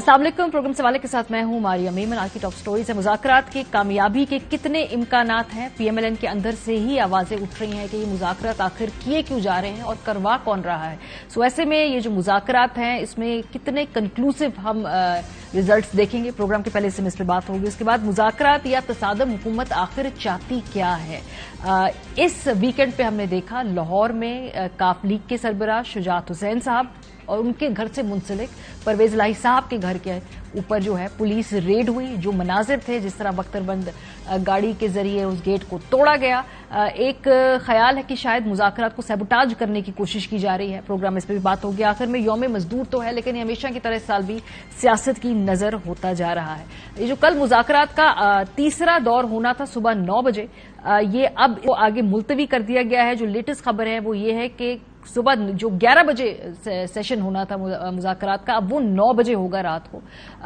अस्सलाम वालेकुम। प्रोग्राम से वाले के साथ मैं हूं मारिया मेमन। आज की टॉप स्टोरीज है। मुज़ाकरात की कामयाबी के कितने इम्कानात हैं? पीएमएलएन के अंदर से ही आवाजें उठ रही हैं कि ये मुज़ाकरात आखिर किए क्यों जा रहे हैं और करवा कौन रहा है। सो ऐसे में ये जो मुज़ाकरात हैं इसमें कितने कंक्लूसिव हम रिजल्ट्स देखेंगे। प्रोग्राम के पहले से इस पर बात होगी। उसके बाद मुज़ाकरात या तसादम हुकूमत आखिर चाहती क्या है। इस वीकेंड पे हमने देखा लाहौर में काफ लीग के सरबराह शुजात हुसैन साहब और उनके घर से मुंसलिक परवेज इलाही साहब के घर के ऊपर जो है पुलिस रेड हुई। जो मनाजिर थे, जिस तरह बख्तरबंद गाड़ी के जरिए उस गेट को तोड़ा गया, एक ख्याल है कि शायद मुज़ाकरात को सैबोटाज करने की कोशिश की जा रही है। प्रोग्राम में इस पर भी बात होगी। आखिर में यौम मजदूर तो है, लेकिन ये हमेशा की तरह इस साल भी सियासत की नजर होता जा रहा है। ये जो कल मुज़ाकरात का तीसरा दौर होना था सुबह 9 बजे, ये अब आगे मुलतवी कर दिया गया है। जो लेटेस्ट खबर है वो ये है कि सुबह जो 11 बजे सेशन होना था मुज़ाकरात का, अब वो 9 बजे होगा रात को।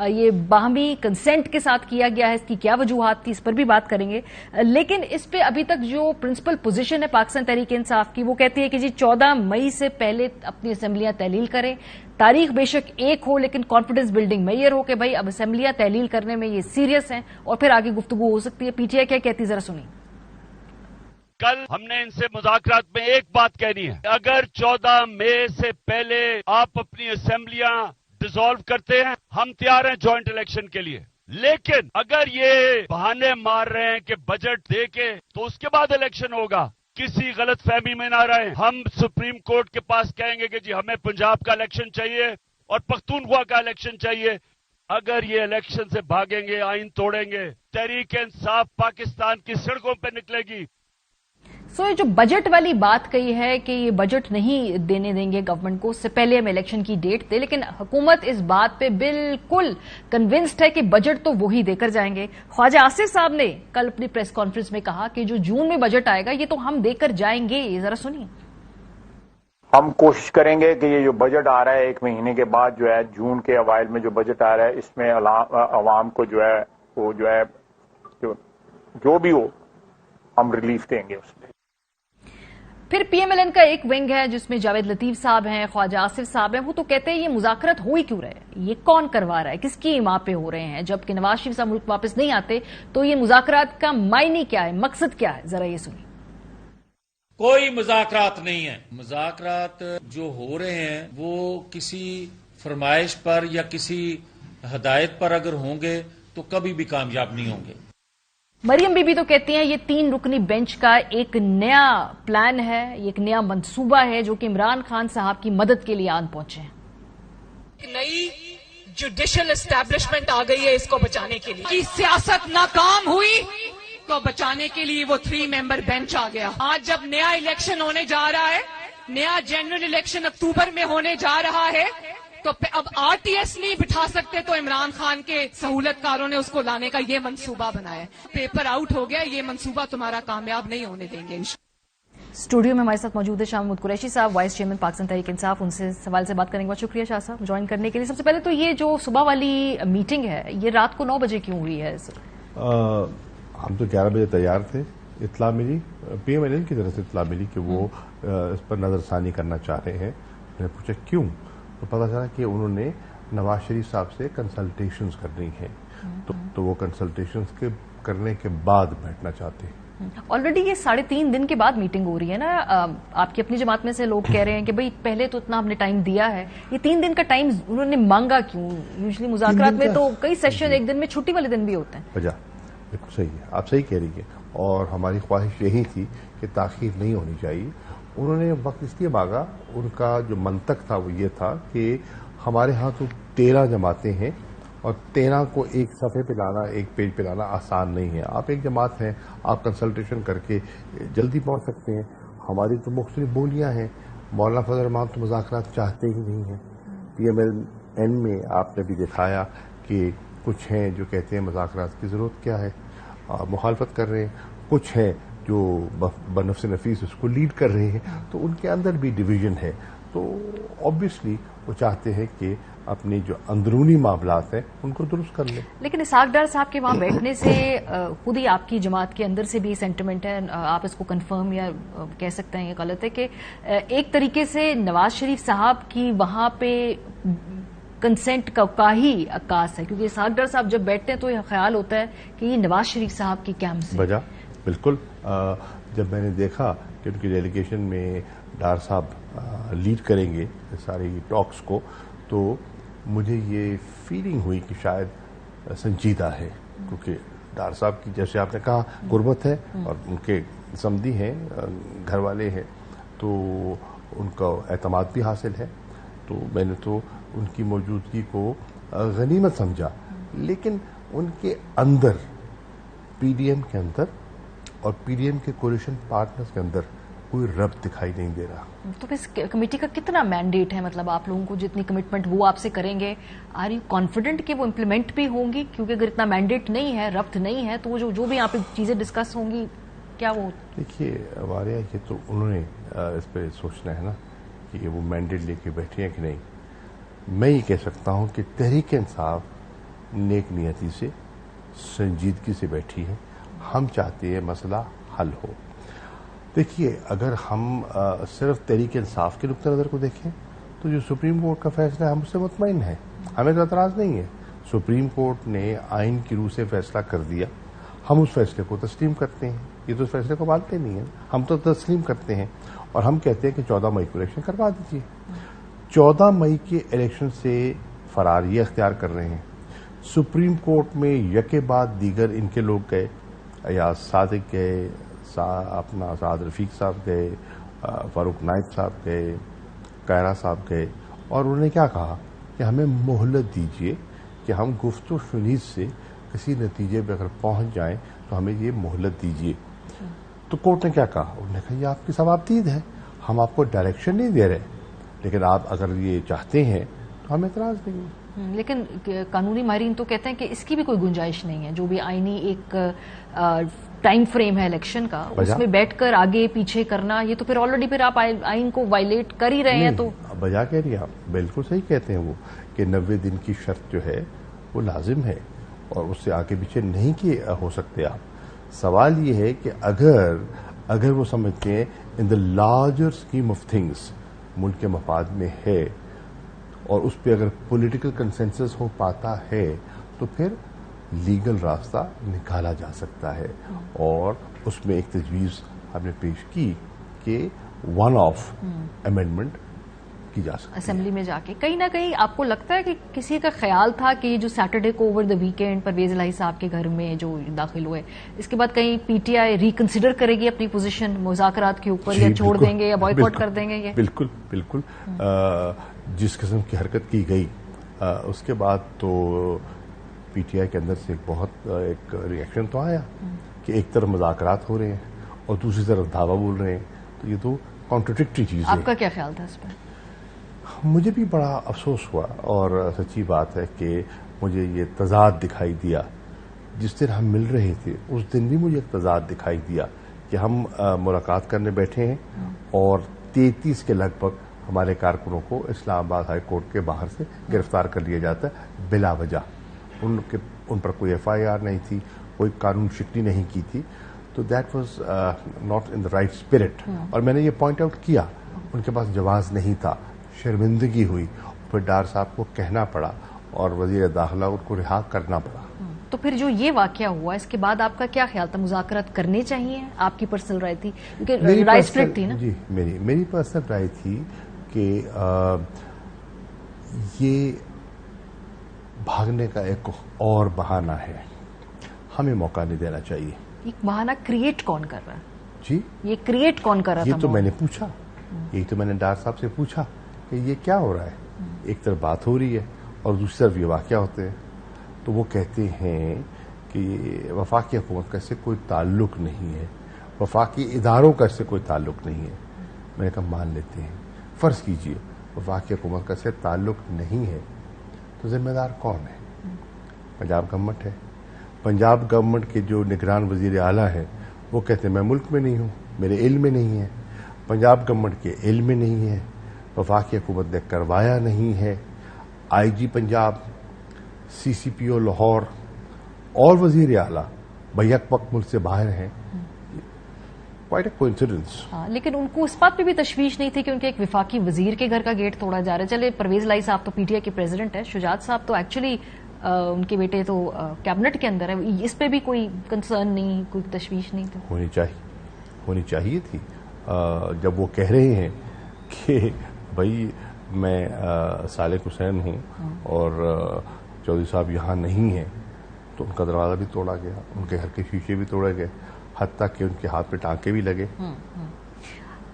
ये बाहमी कंसेंट के साथ किया गया है। इसकी क्या वजूहात थी, इस पर भी बात करेंगे। लेकिन इस पे अभी तक जो प्रिंसिपल पोजीशन है पाकिस्तान तहरीक इंसाफ की, वो कहती है कि जी 14 मई से पहले अपनी असेंबलियां तहलील करें। तारीख बेशक एक हो, लेकिन कॉन्फिडेंस बिल्डिंग मैयर हो कि भाई अब असेंबलियां तहलील करने में ये सीरियस हैं और फिर आगे गुफ्तगू हो सकती है। पीटीआई क्या कहती है, जरा सुनिए। कल हमने इनसे मुज़ाकरात में एक बात कहनी है, अगर 14 मई से पहले आप अपनी असेंबलियां डिसॉल्व करते हैं, हम तैयार हैं जॉइंट इलेक्शन के लिए। लेकिन अगर ये बहाने मार रहे हैं कि बजट दे के तो उसके बाद इलेक्शन होगा, किसी गलत फहमी में ना रहे। हम सुप्रीम कोर्ट के पास कहेंगे कि जी हमें पंजाब का इलेक्शन चाहिए और पख्तूनख्वा का इलेक्शन चाहिए। अगर ये इलेक्शन से भागेंगे, आइन तोड़ेंगे, तहरीक इंसाफ पाकिस्तान की सड़कों पर निकलेगी। सो ये जो बजट वाली बात कही है कि ये बजट नहीं देने देंगे गवर्नमेंट को, उससे पहले हम इलेक्शन की डेट दे, लेकिन हुकूमत इस बात पे बिल्कुल कन्विंस्ड है कि बजट तो वो ही देकर जाएंगे। ख्वाजा आसिफ साहब ने कल अपनी प्रेस कॉन्फ्रेंस में कहा कि जो जून में बजट आएगा ये तो हम देकर जाएंगे। जरा सुनिए। हम कोशिश करेंगे कि ये जो बजट आ रहा है 1 महीने के बाद जो है, जून के अवाइल में जो बजट आ रहा है, इसमें अवाम को जो है वो जो भी हो हम रिलीफ देंगे उसमें। फिर पीएमएलएन का एक विंग है जिसमें जावेद लतीफ साहब हैं, ख्वाजा आसिफ साहब हैं। वो तो कहते हैं ये मुज़ाकरात हो ही क्यों रहे, ये कौन करवा रहा है, किसकी इमाम पे हो रहे हैं। जबकि नवाज शरीफ साहब मुल्क वापस नहीं आते तो ये मुज़ाकरात का मायने क्या है, मकसद क्या है, जरा ये सुनिए। कोई मुज़ाकरात नहीं है। मुज़ाकरात जो हो रहे हैं वो किसी फरमाइश पर या किसी हदायत पर अगर होंगे तो कभी भी कामयाब नहीं होंगे। मरियम बीबी तो कहती हैं ये 3 रुकनी बेंच का एक नया प्लान है, एक नया मंसूबा है जो कि इमरान खान साहब की मदद के लिए आन पहुंचे हैं। नई जुडिशियल एस्टैब्लिशमेंट आ गई है इसको बचाने के लिए। कि सियासत नाकाम हुई तो बचाने के लिए वो 3 मेंबर बेंच आ गया। आज जब नया इलेक्शन होने जा रहा है, नया जनरल इलेक्शन अक्टूबर में होने जा रहा है, तो अब आरटीएस नहीं बिठा सकते तो इमरान खान के सहूलतकारों ने उसको लाने का ये मंसूबा बनाया। पेपर आउट हो गया, ये मंसूबा तुम्हारा कामयाब नहीं होने देंगे। स्टूडियो में हमारे साथ मौजूद है शाह महमूद कुरैशी साहब, वाइस चेयरमैन पाकिस्तान तहरीक इंसाफ। उनसे सवाल से बात करेंगे। बहुत शुक्रिया शाह साहब ज्वाइन करने के लिए। सबसे पहले तो ये जो सुबह वाली मीटिंग है ये रात को 9 बजे क्यों हुई है? हम तो 11 बजे तैयार थे। इत्तला मिली, पीएमएलएन की तरफ से इत्तला मिली कि वो इस पर नजरसानी करना चाह रहे हैं। मैंने पूछा क्यों, तो पता चला कि उन्होंने नवाज शरीफ साहब से कंसल्टेशंस करनी है, तो वो कंसल्टेशंस के करने के बाद बैठना चाहते हैं। ऑलरेडी ये 3.5 दिन के बाद मीटिंग हो रही है ना। आपकी अपनी जमात में से लोग कह रहे हैं कि भाई पहले तो इतना हमने टाइम दिया है, ये 3 दिन का टाइम उन्होंने मांगा क्यों? यूजुअली मुज़ाकरात में तो कई सेशन एक दिन में, छुट्टी वाले दिन भी होते हैं। वजह बिल्कुल सही है, आप सही कह रही है, और हमारी ख्वाहिश यही थी कि ताखीर नहीं होनी चाहिए। उन्होंने वक्त इसलिए मांगा, उनका जो मंतक था वो ये था कि हमारे यहाँ तो 13 जमातें हैं और 13 को एक सफ़े पे लाना, एक पेज पे लाना आसान नहीं है। आप एक जमात हैं, आप कंसल्टेशन करके जल्दी पहुँच सकते हैं। हमारी तो मुख्तलिफ बोलियाँ हैं। मौलाना फजल रहमान तो मुज़ाकरात चाहते ही नहीं हैं। पीएमएलएन में आपने भी दिखाया कि कुछ हैं जो कहते हैं मुज़ाकरात की ज़रूरत क्या है, मुखालफत कर रहे हैं। कुछ हैं जो बनफ्स नफीस उसको लीड कर रहे हैं, तो उनके अंदर भी डिवीजन है। तो ऑब्वियसली वो चाहते हैं कि अपनी जो अंदरूनी मामलात हैं उनको दुरुस्त कर लें। लेकिन इसहाक डार साहब के वहां बैठने से खुद ही आपकी जमात के अंदर से भी सेंटिमेंट है, आप इसको कंफर्म या कह सकते हैं ये गलत है कि एक तरीके से नवाज शरीफ साहब की वहां पे کنسنٹ کا ہی عکاس ہے؟ کیونکہ اسحاق ڈار صاحب جب بیٹھتے ہیں تو یہ خیال ہوتا ہے کہ یہ نواز شریف صاحب کی کیمپ سے وجہ بالکل. جب میں نے دیکھا کہ ان کی ڈیلیگیشن میں ڈار صاحب لیڈ کریں گے ساری ٹاکس کو, تو مجھے یہ فیلنگ ہوئی کہ شاید سنجیدہ ہے, کیونکہ ڈار صاحب کی جیسے آپ نے کہا قربت ہے اور ان کے سمدھی ہیں, گھر والے ہیں, تو ان کا اعتماد بھی حاصل ہے. تو میں نے تو ان کی موجودگی کو غنیمت سمجھا, لیکن ان کے اندر پی ڈی ایم کے اندر اور پی ڈی ایم کے کولیشن پارٹنرز کے اندر کوئی ربط دکھائی نہیں دے رہا. تو اس کمیٹی کا کتنا مینڈیٹ ہے؟ مطلب آپ لوگوں کو جتنی کمٹمنٹ وہ آپ سے کریں گے, آر یو کانفیڈنٹ کہ وہ امپلیمنٹ بھی ہوں گی؟ کیونکہ اگر اتنا مینڈیٹ نہیں ہے, ربط نہیں ہے, تو وہ جو بھی یہاں پہ چیزیں ڈسکس ہوں گی کیا وہ؟ دیکھیے ہمارے یہ تو انہوں نے اس پہ سوچنا ہے نا کہ وہ مینڈیٹ لے کے بیٹھے ہیں کہ نہیں. میں یہ کہہ سکتا ہوں کہ تحریک انصاف نیک نیتی سے سنجیدگی سے بیٹھی ہے. ہم چاہتے ہیں مسئلہ حل ہو. دیکھیے اگر ہم صرف تحریک انصاف کے نقطہ نظر کو دیکھیں تو جو سپریم کورٹ کا فیصلہ ہے ہم اس سے مطمئن ہیں, ہمیں تو اعتراض نہیں ہے. سپریم کورٹ نے آئین کی روح سے فیصلہ کر دیا, ہم اس فیصلے کو تسلیم کرتے ہیں. یہ تو اس فیصلے کو مانتے نہیں ہیں, ہم تو تسلیم کرتے ہیں اور ہم کہتے ہیں کہ 14 مئی کو الیکشن کروا دیجیے. 14 مئی کے الیکشن سے فرار یہ اختیار کر رہے ہیں. سپریم کورٹ میں یکے بعد دیگر ان کے لوگ گئے, ایاز صادق گئے, اپنا سعد رفیق صاحب گئے, فاروق نائب صاحب گئے, کائرہ صاحب گئے, اور انہوں نے کیا کہا کہ ہمیں مہلت دیجیے کہ ہم گفت و شنید سے کسی نتیجے پہ اگر پہنچ جائیں تو ہمیں یہ مہلت دیجیے. تو کورٹ نے کیا کہا؟ انہوں نے کہا یہ آپ کی ثوابدید ہے, ہم آپ کو ڈائریکشن نہیں دے رہے, لیکن آپ اگر یہ چاہتے ہیں تو ہمیں اعتراض نہیں ہے. لیکن قانونی ماہرین تو کہتے ہیں کہ اس کی بھی کوئی گنجائش نہیں ہے. جو بھی آئینی ایک ٹائم فریم ہے الیکشن کا, اس میں بیٹھ کر آگے پیچھے کرنا, یہ تو پھر آلریڈی پھر آپ آئین کو وائلیٹ کر ہی رہے ہیں. تو بجا کہہ رہی ہیں آپ, بالکل صحیح کہتے ہیں وہ کہ 90 دن کی شرط جو ہے وہ لازم ہے اور اس سے آگے پیچھے نہیں ہو سکتے آپ. سوال یہ ہے کہ اگر وہ سمجھتے ہیں in the larger scheme of things ملک کے مفاد میں ہے اور اس پہ اگر پولیٹیکل کنسنسس ہو پاتا ہے تو پھر لیگل راستہ نکالا جا سکتا ہے. اور اس میں ایک تجویز ہم نے پیش کی کہ ون آف امینڈمنٹ کی جا سکتی ہے اسمبلی میں جا کے. کہیں نہ کہیں آپ کو لگتا ہے کہ کسی کا خیال تھا کہ یہ جو سیٹرڈے کو اوور دا ویکینڈ پرویز الہی صاحب کے گھر میں جو داخل ہوئے, اس کے بعد کہیں پی ٹی آئی ریکنسیڈر کرے گی اپنی پوزیشن مذاکرات کے اوپر, یا چھوڑ دیں گے یا بوائے کاٹ کر دیں گے؟ یہ بالکل جس قسم کی حرکت کی گئی اس کے بعد تو پی ٹی آئی کے اندر سے بہت ایک ریئیکشن تو آیا کہ ایک طرف مذاکرات ہو رہے ہیں اور دوسری طرف دھاوا بول رہے ہیں, تو یہ تو کانٹراڈکٹری چیز ہے. آپ کا کیا خیال تھا اس پر؟ مجھے بھی بڑا افسوس ہوا اور سچی بات ہے کہ مجھے یہ تضاد دکھائی دیا. جس دن ہم مل رہے تھے اس دن بھی مجھے ایک تضاد دکھائی دیا کہ ہم ملاقات کرنے بیٹھے ہیں اور 33 کے لگ بھگ ہمارے کارکنوں کو اسلام آباد ہائی کورٹ کے باہر سے گرفتار کر لیا جاتا ہے بلا وجہ. ان پر کوئی ایف آئی آر نہیں تھی, کوئی قانون شکنی نہیں کی تھی. تو that was not in the right spirit. اور میں نے یہ پوائنٹ آؤٹ کیا, ان کے پاس جواز نہیں تھا, شرمندگی ہوئی, پھر ڈار صاحب کو کہنا پڑا اور وزیر داخلہ ان کو رہا کرنا پڑا. تو پھر جو یہ واقعہ ہوا اس کے بعد آپ کا کیا خیال تھا؟ مذاکرات کرنے چاہیے؟ آپ کی پرسنل رائے تھی کیونکہ رائے اسپلٹ تھی نا؟ جی میری پرسنل رائے تھی کہ یہ بھاگنے کا ایک اور بہانہ ہے, ہمیں موقع نہیں دینا چاہیے. ایک بہانہ کریٹ کون کر رہا ہے؟ جی یہ کریٹ کون کر رہا تھا؟ یہ تو میں نے پوچھا, یہی تو میں نے ڈار صاحب سے پوچھا کہ یہ کیا ہو رہا ہے. ایک طرف بات ہو رہی ہے اور دوسری طرف یہ واقعہ ہوتے ہیں. تو وہ کہتے ہیں کہ وفاقی حکومت کا اس سے کوئی تعلق نہیں ہے, وفاقی اداروں کا اس سے کوئی تعلق نہیں ہے. میں نے کہا مان لیتے ہیں, فرض کیجئے وفاقی حکومت کا اس سے تعلق نہیں ہے, تو ذمہ دار کون ہے؟ پنجاب گورنمنٹ ہے. پنجاب گورنمنٹ کے جو نگران وزیر اعلیٰ ہیں وہ کہتے ہیں میں ملک میں نہیں ہوں, میرے علم میں نہیں ہے. پنجاب گورنمنٹ کے علم میں نہیں ہے, وفاقی حکومت نے کروایا نہیں ہے. آئی جی پنجاب, سی سی پی او لاہور اور وزیر اعلیٰ بیک وقت ملک سے باہر ہیں. Quite a coincidence. हाँ, लेकिन उनको इस बात पे भी तशवीश नहीं थी कि उनके एक विफाकी वजीर के घर का गेट तोड़ा जा रहा है। चले परवेज लाई साहब तो पीटीआई के प्रेसिडेंट है, शुजात साहब तो एक्चुअली उनके बेटे तो कैबिनेट के अंदर है, इस पे भी कोई कंसर्न नहीं, कोई तशवीश नहीं थी? होनी चाहिए थी। जब वो कह रहे हैं कि भाई मैं सालेक हुसैन हूँ और चौधरी साहब यहाँ नहीं हैं, तो उनका दरवाजा भी तोड़ा गया, उनके घर के शीशे भी तोड़े गए, हत्ता कि उनके हाथ पे टांके भी लगे।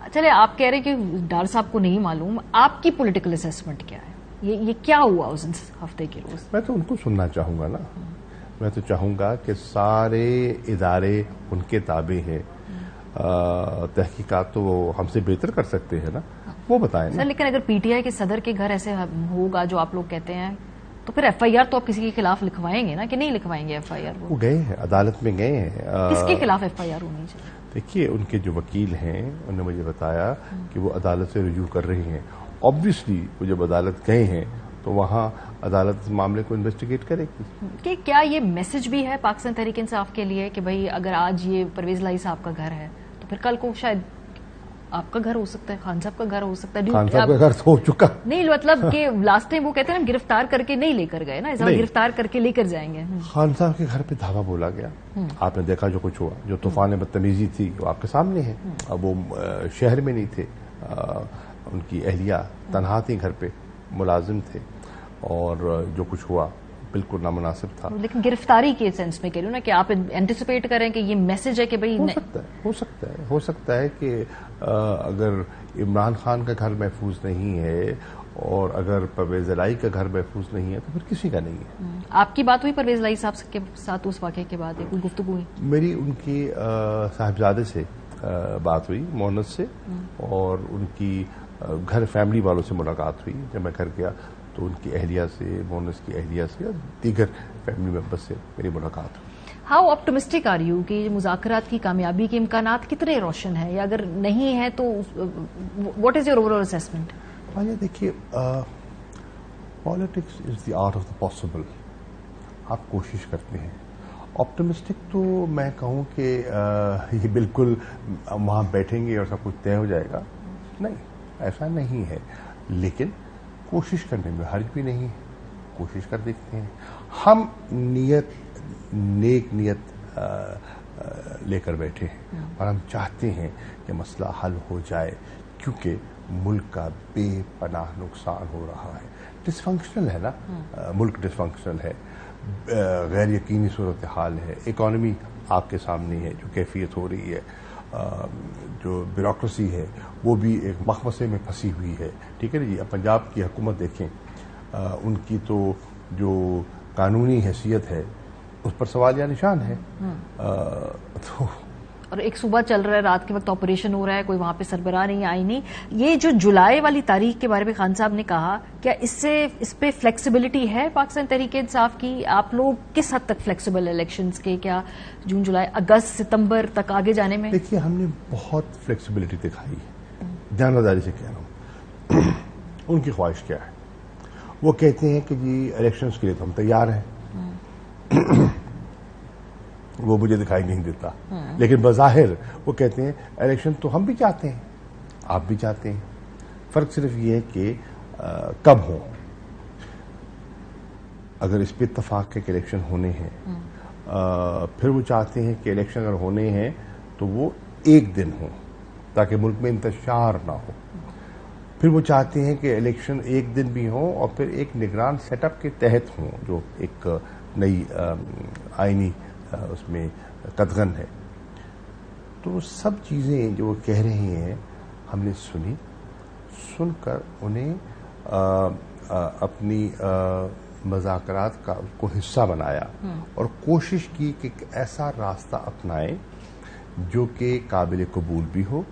चले, आप कह रहे हैं कि डार साहब को नहीं मालूम, आपकी पॉलिटिकल असेसमेंट क्या है? ये क्या हुआ उस हफ्ते के रोज? मैं तो उनको सुनना चाहूंगा ना, मैं तो चाहूंगा कि सारे इदारे उनके ताबे हैं, तहकीकात तो वो हमसे बेहतर कर सकते हैं ना, वो बताएं ना। सर, लेकिन अगर पीटीआई के सदर के घर ऐसे होगा जो आप लोग कहते हैं, तो फिर एफआईआर तो आप किसी के खिलाफ लिखवाएंगे ना, कि नहीं लिखवाएंगे एफआईआर? वो गए हैं, अदालत में गए हैं। किसके खिलाफ एफआईआर होनी चाहिए? देखिए, उनके जो वकील हैं उन्होंने मुझे बताया कि वो अदालत से रुजू कर रही हैं। ऑब्वियसली वो जब अदालत गए हैं तो वहां अदालत इस मामले को इन्वेस्टिगेट करेगी। कि क्या ये मैसेज भी है पाकिस्तान तहरीक इंसाफ के लिए कि भाई अगर आज ये परवेज लाई साहब का घर है तो फिर कल को शायद आपका घर हो सकता है, खान साहब का घर हो सकता है? खान साहब का घर तो हो चुका नहीं, मतलब कि लास्ट टाइम वो कहते हैं गिरफ्तार करके नहीं लेकर गए ना, इस बार गिरफ्तार करके लेकर जाएंगे। खान साहब के घर पे धावा बोला गया, आपने देखा जो कुछ हुआ, जो तूफान बदतमीजी थी वो आपके सामने है। अब वो शहर में नहीं थे, उनकी अहलिया तनहा थी, घर पे मुलाजिम थे, और जो कुछ हुआ बिल्कुल नामुनासिब था। लेकिन गिरफ्तारी के सेंस में कह रही हूँ ना कि आप एंटिसिपेट करें कि ये मैसेज है कि भाई हो सकता है कि अगर इमरान खान का घर महफूज नहीं है और अगर परवेज लाई का घर महफूज नहीं है तो फिर किसी का नहीं है। आपकी बात हुई परवेज लाई साहब के साथ उस वाक़े के बाद? कोई गुफ्तगू हुई? मेरी उनकी साहिबजादे से बात हुई, मोहन्नद से, और उनकी घर फैमिली वालों से मुलाकात हुई। जब मैं घर गया तो उनकी अहलिया से, मोहन्नद की अहलिया से और दीगर फैमिली मेंबर से मेरी मुलाकात हुई। हाउ ऑप्टिमिस्टिक आर यू कि मुज़ाकरात की कामयाबी के इम्कानात कितने रोशन है, या अगर नहीं है तो what is your overall assessment? देखिए, politics is the art of the possible. आप कोशिश करते हैं। ऑप्टिमिस्टिक तो मैं कहूँ कि ये बिल्कुल वहाँ बैठेंगे और सब कुछ तय हो जाएगा, नहीं, ऐसा नहीं है। लेकिन कोशिश करने में हर्ज भी नहीं है, कोशिश कर देखते हैं। हम नेक नियत लेकर बैठे हैं और हम चाहते हैं कि मसला हल हो जाए, क्योंकि मुल्क का बेपनाह नुकसान हो रहा है। डिसफंक्शनल है ना, मुल्क डिसफंक्शनल है, गैर यकीनी सूरत हाल है, इकॉनमी आपके सामने है जो कैफियत हो रही है, जो ब्यूरोक्रेसी है वो भी एक मखमसे में फंसी हुई है। ठीक है ना जी। अब पंजाब की हुकूमत देखें, उनकी तो जो कानूनी हैसियत है उस पर सवाल या निशान है। तो और एक सूबा चल रहा है, रात के वक्त ऑपरेशन हो रहा है, कोई वहां पे सरबराह नहीं, आई नहीं। ये जो जुलाई वाली तारीख के बारे में खान साहब ने कहा, क्या इस पे फ्लेक्सिबिलिटी है पाकिस्तान तहरीक इंसाफ की? आप लोग किस हद तक फ्लेक्सिबल इलेक्शंस के, क्या जून, जुलाई, अगस्त, सितंबर तक आगे जाने में? देखिए, हमने बहुत फ्लेक्सिबिलिटी दिखाई है, जानदारी से कह रहा हूं। उनकी ख्वाहिश क्या है? वो कहते हैं कि जी इलेक्शंस के लिए तो हम तैयार हैं। वो मुझे दिखाई नहीं देता, लेकिन बज़ाहिर वो कहते हैं इलेक्शन तो हम भी चाहते हैं, आप भी चाहते हैं। फर्क सिर्फ ये है कि कब हो। अगर इस पे इत्तफाक है कि इलेक्शन होने हैं, फिर वो चाहते हैं कि इलेक्शन अगर होने हैं तो वो एक दिन हो ताकि मुल्क में इंतशार ना हो। फिर वो चाहते हैं कि इलेक्शन एक दिन भी हो और फिर एक निगरान सेटअप के तहत हो, जो एक नई आईनी उसमें कदगन है। तो सब चीज़ें जो कह रहे हैं हमने सुनी, सुनकर उन्हें अपनी मुज़ाकरात का को हिस्सा बनाया और कोशिश की कि ऐसा रास्ता अपनाएं जो कि काबिल कबूल भी हो,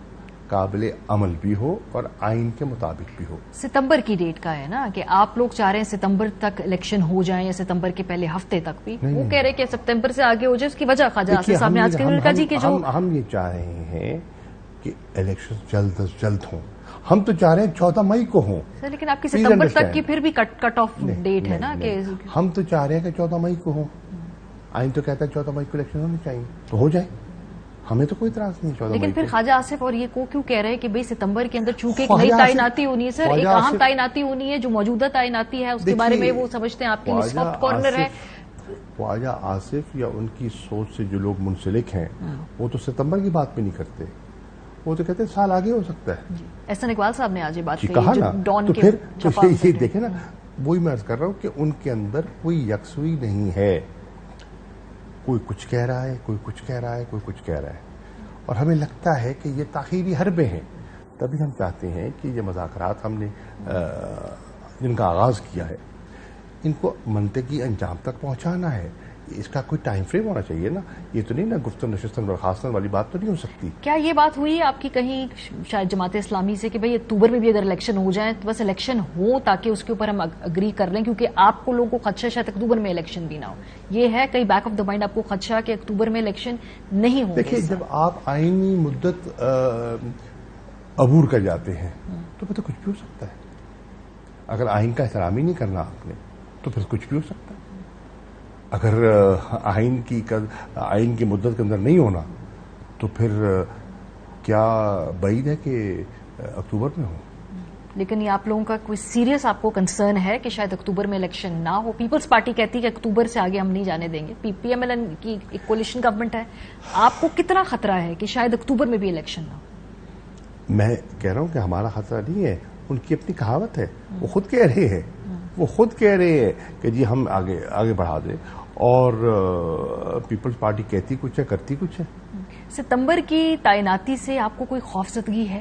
काबिल अमल भी हो और आइन के मुताबिक भी हो। सितंबर की डेट का है ना कि आप लोग चाह रहे हैं सितंबर तक इलेक्शन हो जाए या सितंबर के पहले हफ्ते तक भी? वो कह रहे हैं कि सितंबर से आगे हो जाए। उसकी वजह ख्वाजा आसिफ साहब ने आज जी के जो हम ये चाह रहे हैं कि इलेक्शन जल्द अज जल्द हों। हम तो चाह रहे हैं 14 मई को हों। सर, लेकिन आपकी सितंबर तक की फिर भी कट ऑफ डेट है ना कि हम तो चाह रहे हैं कि 14 मई को हों। आइन तो कहता है 14 मई को इलेक्शन होने चाहिए, तो हो जाए। ہمیں تو کوئی اعتراض نہیں 14 لیکن مئی پھر کو. خواجہ آصف اور یہ کو کیوں کہہ رہے ہیں کہ بھئی ستمبر کے اندر چونکہ ایک خواجہ نئی آصف- تعیناتی ہونی ہے سر، ایک خواجہ اہم آصف- تعیناتی ہونی ہے جو موجودہ تعیناتی ہے اس کے بارے میں وہ سمجھتے ہیں آپ کے لیے سافٹ کارنر ہے. خواجہ آصف یا ان کی سوچ سے جو لوگ منسلک ہیں وہ تو ستمبر کی بات بھی نہیں کرتے، وہ تو کہتے ہیں سال آگے ہو سکتا ہے. احسن اقبال صاحب نے آج یہ بات کہا کہی نا، جو ڈان تو کے پھر چھپا یہ دیکھیں نا، وہی میں عرض کر رہا ہوں کہ ان کے اندر کوئی یکسوئی نہیں ہے، کوئی کچھ کہہ رہا ہے، کوئی کچھ کہہ رہا ہے، کوئی کچھ کہہ رہا ہے، اور ہمیں لگتا ہے کہ یہ تاخیری حربیں ہیں. تبھی ہم چاہتے ہیں کہ یہ مذاکرات ہم نے جن کا آغاز کیا ہے ان کو منطقی انجام تک پہنچانا ہے. اس کا کوئی ٹائم فریم ہونا چاہیے نا، یہ تو نہیں نا گفتن نشستن برخاستن والی بات تو نہیں ہو سکتی. کیا یہ بات ہوئی ہے آپ کی کہیں شاید جماعت اسلامی سے کہ بھئی اکتوبر میں بھی اگر الیکشن ہو جائیں تو بس الیکشن ہو تاکہ اس کے اوپر ہم اگری کر لیں، کیونکہ آپ کو لوگوں کو خدشہ شاید اکتوبر میں الیکشن بھی نہ ہو، یہ ہے کہیں بیک آف دا مائنڈ آپ کو خدشہ کہ اکتوبر میں الیکشن نہیں ہوں گے؟ دیکھیے جب آپ آئینی مدت عبور کر جاتے ہیں تو پھر تو کچھ بھی ہو سکتا ہے. اگر آئین کا احترام ہی نہیں کرنا آپ نے تو پھر کچھ بھی ہو سکتا ہے. اگر آئین کی مدت کے اندر نہیں ہونا تو پھر کیا بعید ہے کہ اکتوبر میں ہو. لیکن یہ آپ لوگوں کا کوئی سیریس آپ کو کنسرن ہے کہ شاید اکتوبر میں الیکشن نہ ہو؟ پیپلز پارٹی کہتی ہے کہ اکتوبر سے آگے ہم نہیں جانے دیں گے، پی ایم ایل این کی ایک کولیشن گورنمنٹ ہے، آپ کو کتنا خطرہ ہے کہ شاید اکتوبر میں بھی الیکشن نہ ہو؟ میں کہہ رہا ہوں کہ ہمارا خطرہ نہیں ہے، ان کی اپنی کہاوت ہے، وہ خود کہہ رہے ہیں، وہ خود کہہ رہے ہیں کہ جی ہم آگے بڑھا دیں، اور پیپلز پارٹی کہتی کچھ ہے کرتی کچھ ہے. ستمبر کی تعیناتی سے آپ کو کوئی خوفزدگی ہے؟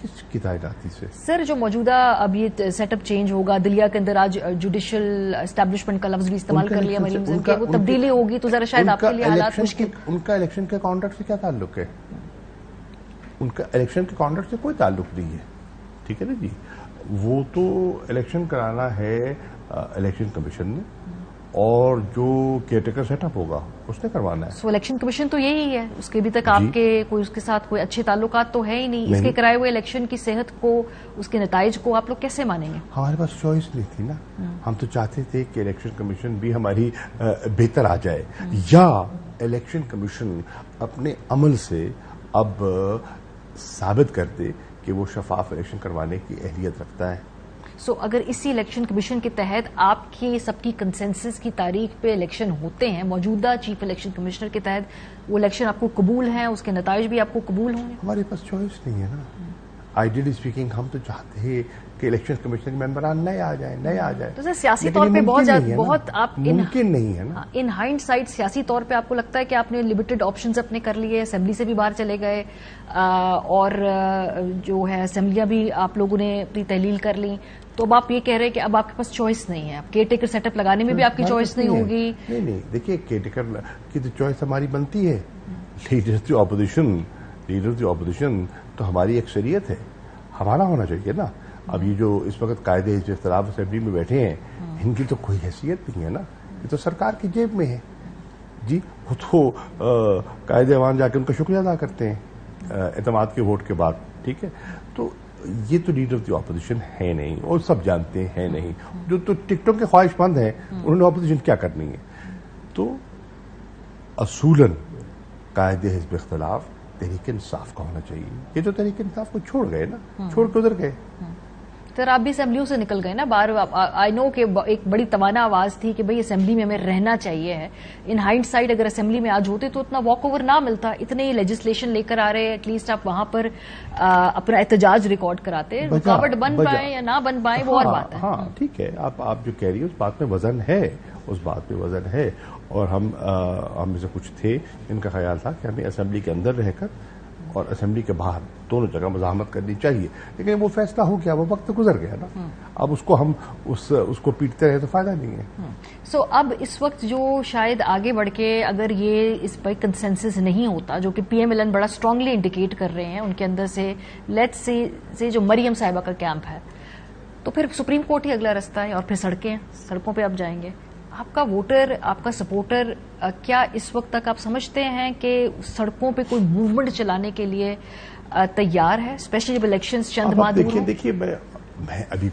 کس کی تعیناتی سے؟ سر جو موجودہ اب یہ سیٹ اپ چینج ہوگا، دلیہ کے اندر آج جوڈیشل اسٹیبلشمنٹ کا لفظ بھی استعمال کر لیا مریم زن کے، وہ تبدیلی ہوگی تو ذرا شاید آپ کے لیے حالات مشکل. ان کا الیکشن کے کانڈکٹ سے کیا تعلق ہے؟ ان کا الیکشن کے کانڈکٹ سے کوئی تعلق نہیں ہے، ٹھیک ہے نا جی. وہ تو الیکشن کرانا ہے الیکشن کمیشن نے، اور جو کیئرٹیکر سیٹ اپ ہوگا اس نے کروانا ہے. سو الیکشن کمیشن تو یہی ہے، اس کے ابھی تک آپ کے کوئی اس کے ساتھ کوئی اچھے تعلقات تو ہے ہی نہیں. اس کے کرائے ہوئے الیکشن کی صحت کو، اس کے نتائج کو آپ لوگ کیسے مانیں گے؟ ہمارے پاس چوائس نہیں تھی نا، ہم تو چاہتے تھے کہ الیکشن کمیشن بھی ہماری بہتر آ جائے، یا الیکشن کمیشن اپنے عمل سے اب ثابت کر دے کہ وہ شفاف الیکشن کروانے کی اہلیت رکھتا ہے. سو اگر اسی الیکشن کمیشن کے تحت آپ کی سب کی کنسنسس کی تاریخ پہ الیکشن ہوتے ہیں، موجودہ چیف الیکشن کمشنر کے تحت وہ الیکشن آپ کو قبول ہیں، اس کے نتائج بھی آپ کو قبول ہوں گے؟ ہمارے پاس چوائس نہیں ہے نا. آئیڈیلی اسپیکنگ ہم تو چاہتے ہیں کہ الیکشن کمیشن کے ممبران نئے آ جائیں. تو سر سیاسی طور پہ بہت آپ ممکن نہیں ہے نا. ان ہائنڈ سائڈ سیاسی طور پہ آپ کو لگتا ہے کہ آپ نے لمیٹڈ آپشنز اپنے کر لیے، اسمبلی سے بھی باہر چلے گئے، اور جو ہے اسمبلیاں بھی آپ لوگوں نے اپنی تحلیل کر لی، تو اب آپ یہ کہہ رہے ہیں کہ اب آپ کے پاس چوائس نہیں ہے، کیئر ٹیکر سیٹ اپ لگانے میں بھی آپ کی چوائس نہیں ہوگی؟ نہیں دیکھیے کیئر ٹیکر کی تو چوائس ہماری بنتی ہے. لیڈر دی اپوزیشن تو ہماری اکثریت ہے، ہمارا ہونا چاہیے نا. اب یہ جو اس وقت قائد حزب اختلاف اسمبلی میں بیٹھے ہیں ان کی تو کوئی حیثیت نہیں ہے نا، یہ تو سرکار کی جیب میں ہے جی. وہ تو قائد ایوان جا کے ان کا شکریہ ادا کرتے ہیں اعتماد کے ووٹ کے بعد، ٹھیک ہے. تو یہ تو لیڈر آف دی اپوزیشن ہے نہیں، اور سب جانتے ہیں نہیں. جو تو ٹکٹوں کے خواہش مند ہیں انہوں نے اپوزیشن کیا کرنی ہے. تو اصولاً قائد حزب اختلاف تحریک انصاف کا ہونا چاہیے. یہ تو تحریک انصاف کو چھوڑ گئے نا، چھوڑ کے ادھر گئے. سر آپ بھی اسمبلیوں سے نکل گئے نا باہر. آئی نو کہ ایک بڑی توانا آواز تھی کہ بھئی اسمبلی میں ہمیں رہنا چاہیے ہے. ان ہائنڈ سائڈ اگر اسمبلی میں آج ہوتے تو اتنا واک اوور نہ ملتا، اتنے لیجسلیشن لے کر آ رہے، ایٹ لیسٹ آپ وہاں پر اپنا احتجاج ریکارڈ کراتے. رکاوٹ بن پائیں یا نہ بن پائیں وہ اور بات ہے. ہاں ٹھیک ہے، آپ جو کہہ رہی ہے اس بات میں وزن ہے، اس بات میں وزن ہے. اور ہم میں سے کچھ تھے جن کا خیال تھا کہ ہمیں اسمبلی کے اندر رہ کر اور اسمبلی کے باہر دونوں جگہ مزاحمت کرنی چاہیے، لیکن وہ فیصلہ ہو گیا، وہ وقت گزر گیا نا. اب اس کو ہم اس کو پیٹتے رہے تو فائدہ نہیں ہے. سو اب اس وقت جو شاید آگے بڑھ کے اگر یہ اس پر کنسنسس نہیں ہوتا، جو کہ پی ایم ایل این بڑا اسٹرانگلی انڈیکیٹ کر رہے ہیں ان کے اندر سے، لیٹس سے جو مریم صاحبہ کا کیمپ ہے، تو پھر سپریم کورٹ ہی اگلا رستہ ہے، اور پھر سڑکوں پہ آپ جائیں گے. آپ کا ووٹر، آپ کا سپورٹر کیا اس وقت تک آپ سمجھتے ہیں کہ سڑکوں پہ کوئی موومنٹ چلانے کے لیے تیار ہے، اسپیشلی جب الیکشنز چند ماہ دور ہیں؟ دیکھیے میں ابھی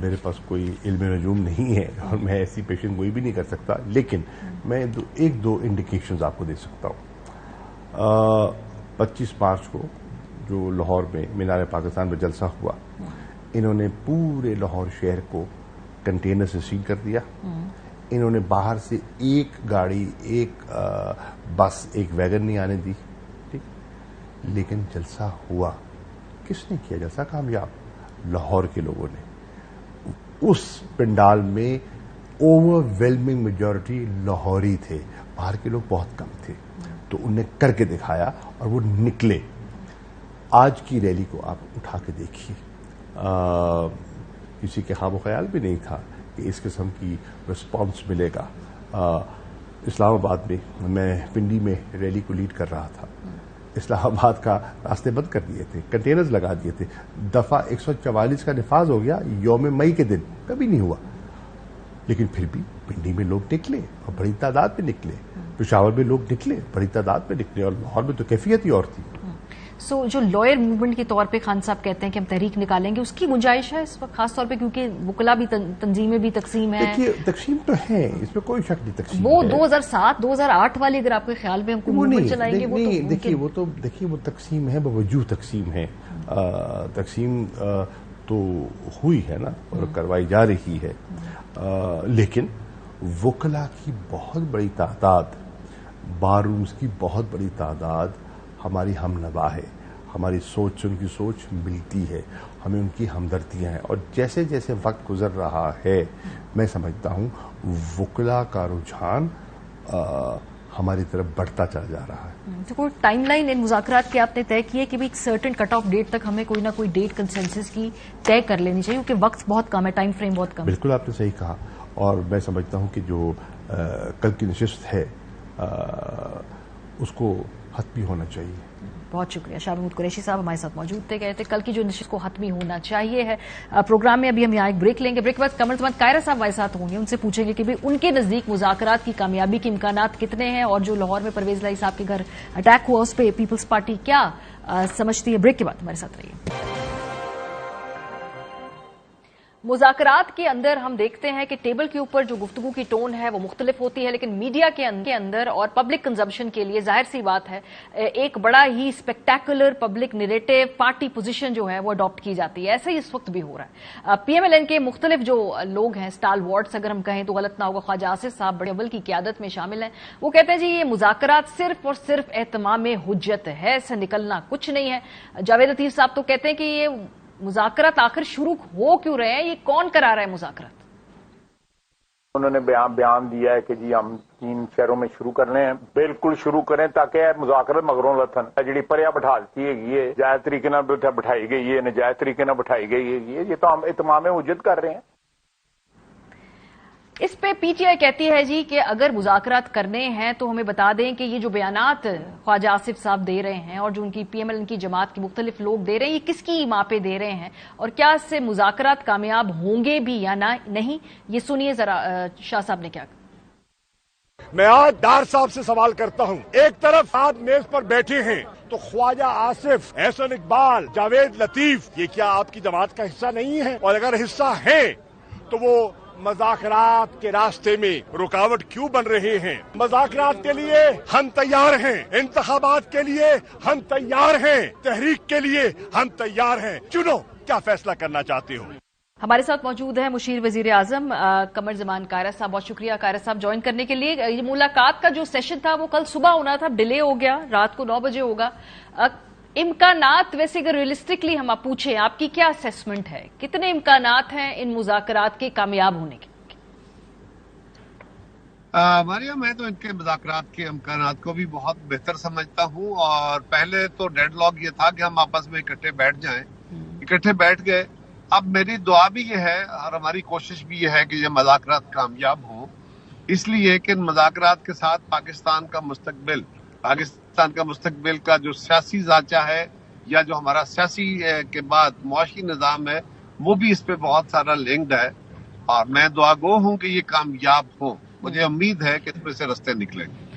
میرے پاس کوئی علم نجوم نہیں ہے اور میں ایسی پیشن گوئی بھی نہیں کر سکتا، لیکن میں ایک دو انڈیکیشنز آپ کو دے سکتا ہوں. 25 मार्च को जो लाहौर में मीनार पाकिस्तान में जलसा हुआ, इन्होंने पूरे लाहौर शहर को कंटेनर से सील कर दिया। इन्होंने बाहर से एक गाड़ी, एक बस, एक वैगन नहीं आने दी, ठीक। लेकिन जलसा हुआ किसने किया? जलसा कामयाब लाहौर के लोगों ने। उस पंडाल में ओवरवेलमिंग मेजॉरिटी लाहौरी थे, बाहर के लोग बहुत कम थे, तो उन्हें करके दिखाया और वो निकले। आज की रैली को आप उठा के देखिए, किसी के ख्वाब ख्याल भी नहीं था कि इस किस्म की रिस्पांस मिलेगा। इस्लामाबाद में मैं पिंडी में रैली को लीड कर रहा था, इस्लामाबाद का रास्ते बंद कर दिए थे, कंटेनर्स लगा दिए थे। दफा 144 का निफाज हो गया यौम मई के दिन, कभी नहीं हुआ, लेकिन फिर भी पिंडी में लोग निकले और बड़ी तादाद में निकले, पेशावर में लोग निकले, बड़ी तादाद में निकले, और लाहौर में तो कैफियत ही और थी। सो जो लॉयर मूवमेंट के तौर पे खान साहब कहते हैं कि हम तहरीक निकालेंगे, उसकी गुंजाइश है इस वक्त, खास तौर पे क्योंकि वकला भी, तंजीमें भी तकसीम है। देखिए तकसीम तो है, इसमें कोई शक नहीं, तकसीम वो है। 2007-2008 वाली अगर आपके ख्याल में हमको मूवमेंट चलाएंगे, देखिए वो तकसीम है, बावजूद तकसीम है। तकसीम तो हुई है ना और करवाई जा रही है, लेकिन वकला की बहुत बड़ी तादाद, बारूम्स की बहुत बड़ी तादाद हमारी हमनवा है, हमारी सोच से उनकी सोच मिलती है, हमें उनकी हमदर्दियां हैं, और जैसे जैसे वक्त गुजर रहा है मैं समझता हूं वकला का रुझान हमारी तरफ बढ़ता चला जा रहा है। तो कोई टाइम लाइन इन मुज़ाकरात की आपने तय की है कि भी एक सर्टेन कट ऑफ डेट तक हमें कोई ना कोई डेट कंसेंसस की तय कर लेनी चाहिए, क्योंकि वक्त बहुत कम है, टाइम फ्रेम बहुत कम है। बिल्कुल आपने सही कहा, और मैं समझता हूं कि जो कल की नशिस्त है उसको हतमी होना चाहिए। बहुत शुक्रिया। शाह महमूद कुरैशी साहब हमारे साथ मौजूद थे, कहते कल की जो नशिस्त को हतमी होना चाहिए है। प्रोग्राम में अभी हम यहाँ एक ब्रेक लेंगे, ब्रेक के बाद कमर जमान कायरा साहब हमारे साथ होंगे, उनसे पूछेंगे कि भाई उनके नजदीक मुज़ाकरात की कामयाबी के इम्कानात कितने हैं, और जो लाहौर में परवेज लाई साहब के घर अटैक हुआ उस पर पीपल्स पार्टी क्या समझती है। ब्रेक के बाद हमारे साथ रहिए। मुज़ाकरात के अंदर हम देखते हैं कि टेबल के ऊपर जो गुफ्तगू की टोन है वो मुख्तलिफ होती है, लेकिन मीडिया के अंदर और पब्लिक कंजम्पशन के लिए जाहिर सी बात है एक बड़ा ही spectacular public narrative, party position जो है वो अडॉप्ट की जाती है। ऐसा ही इस वक्त भी हो रहा है। पीएमएलएन के मुख्तलिफ जो लोग हैं, स्टाल वार्ड्स अगर हम कहें तो गलत ना होगा, ख्वाजा आसिफ साहब बड़े अव्वल की क़यादत में शामिल हैं। वो कहते हैं जी ये मुज़ाकरात सिर्फ और सिर्फ एहतमाम हुज्जत है, इससे निकलना कुछ नहीं है। जावेद लतीफ साहब तो कहते हैं कि ये मुज़ाकरात आखिर शुरू हो क्यों रहे हैं, ये कौन करा रहा है मुज़ाकरात? उन्होंने बयान दिया है कि जी हम 3 शहरों में शुरू करने हैं, बिल्कुल शुरू करें ताकि मुज़ाकरात मगरों लथन जी परिया बिठा दी है, जायज तरीके ना बिठाई गई है, नजायज तरीके ना बिठाई गई है, ये तो हम इत्माम हुज्जत कर रहे हैं। इस पे पीटीआई कहती है जी कि अगर मुज़ाकरात करने हैं तो हमें बता दें कि ये जो बयानात ख्वाजा आसिफ साहब दे रहे हैं और जो उनकी पीएमएलएन की जमात के मुख्तलिफ लोग दे रहे हैं, ये किसकी माँ पे दे रहे हैं, और क्या इससे मुज़ाकरात कामयाब होंगे भी या ना नहीं, ये सुनिए जरा शाह साहब ने क्या कहा। मैं आज डार साहब से सवाल करता हूं, एक तरफ आप मेज पर बैठे हैं तो ख्वाजा आसिफ, एहसन इकबाल, जावेद लतीफ, ये क्या आपकी जमात का हिस्सा नहीं है? और अगर हिस्सा है तो वो मज़ाकरात के रास्ते में रुकावट क्यों बन रहे हैं? मज़ाकरात के लिए हम तैयार हैं, इंतखाबात के लिए हम तैयार हैं, तहरीक के लिए हम तैयार हैं। चुनो क्या फैसला करना चाहते हो। हमारे साथ मौजूद है मुशीर वजीर आजम कमर जमान कायरा साहब। बहुत शुक्रिया कायरा साहब ज्वाइन करने के लिए। ये मुलाकात का जो सेशन था वो कल सुबह होना था, डिले हो गया, रात को 9 बजे होगा। इम्कानात वैसे अगर रियलिस्टिकली हम आप पूछें, आपकी क्या असेसमेंट है, कितने इम्कानात हैं इन मुज़ाकरात के कामयाब होने के? मारिया, मैं तो इनके मुज़ाकरात के इम्कानात को भी बहुत बेहतर समझता हूँ, और पहले तो डेडलॉक ये था कि हम आपस में इकट्ठे बैठ जाएं, इकट्ठे बैठ गए। अब मेरी दुआ भी ये है और हमारी कोशिश भी ये है कि ये मुज़ाकरात कामयाब हों, इसलिए कि इन मुज़ाकरात के साथ पाकिस्तान का मुस्तकबिल का जो सियासी ज़ाचा है या जो हमारा सियासी के बाद मुआशी निज़ाम है वो भी इस पे बहुत सारा लिंक्ड है, और मैं दुआगो हूँ कि ये कामयाब हो। मुझे उम्मीद है कि इसमें से रास्ते निकलेंगे।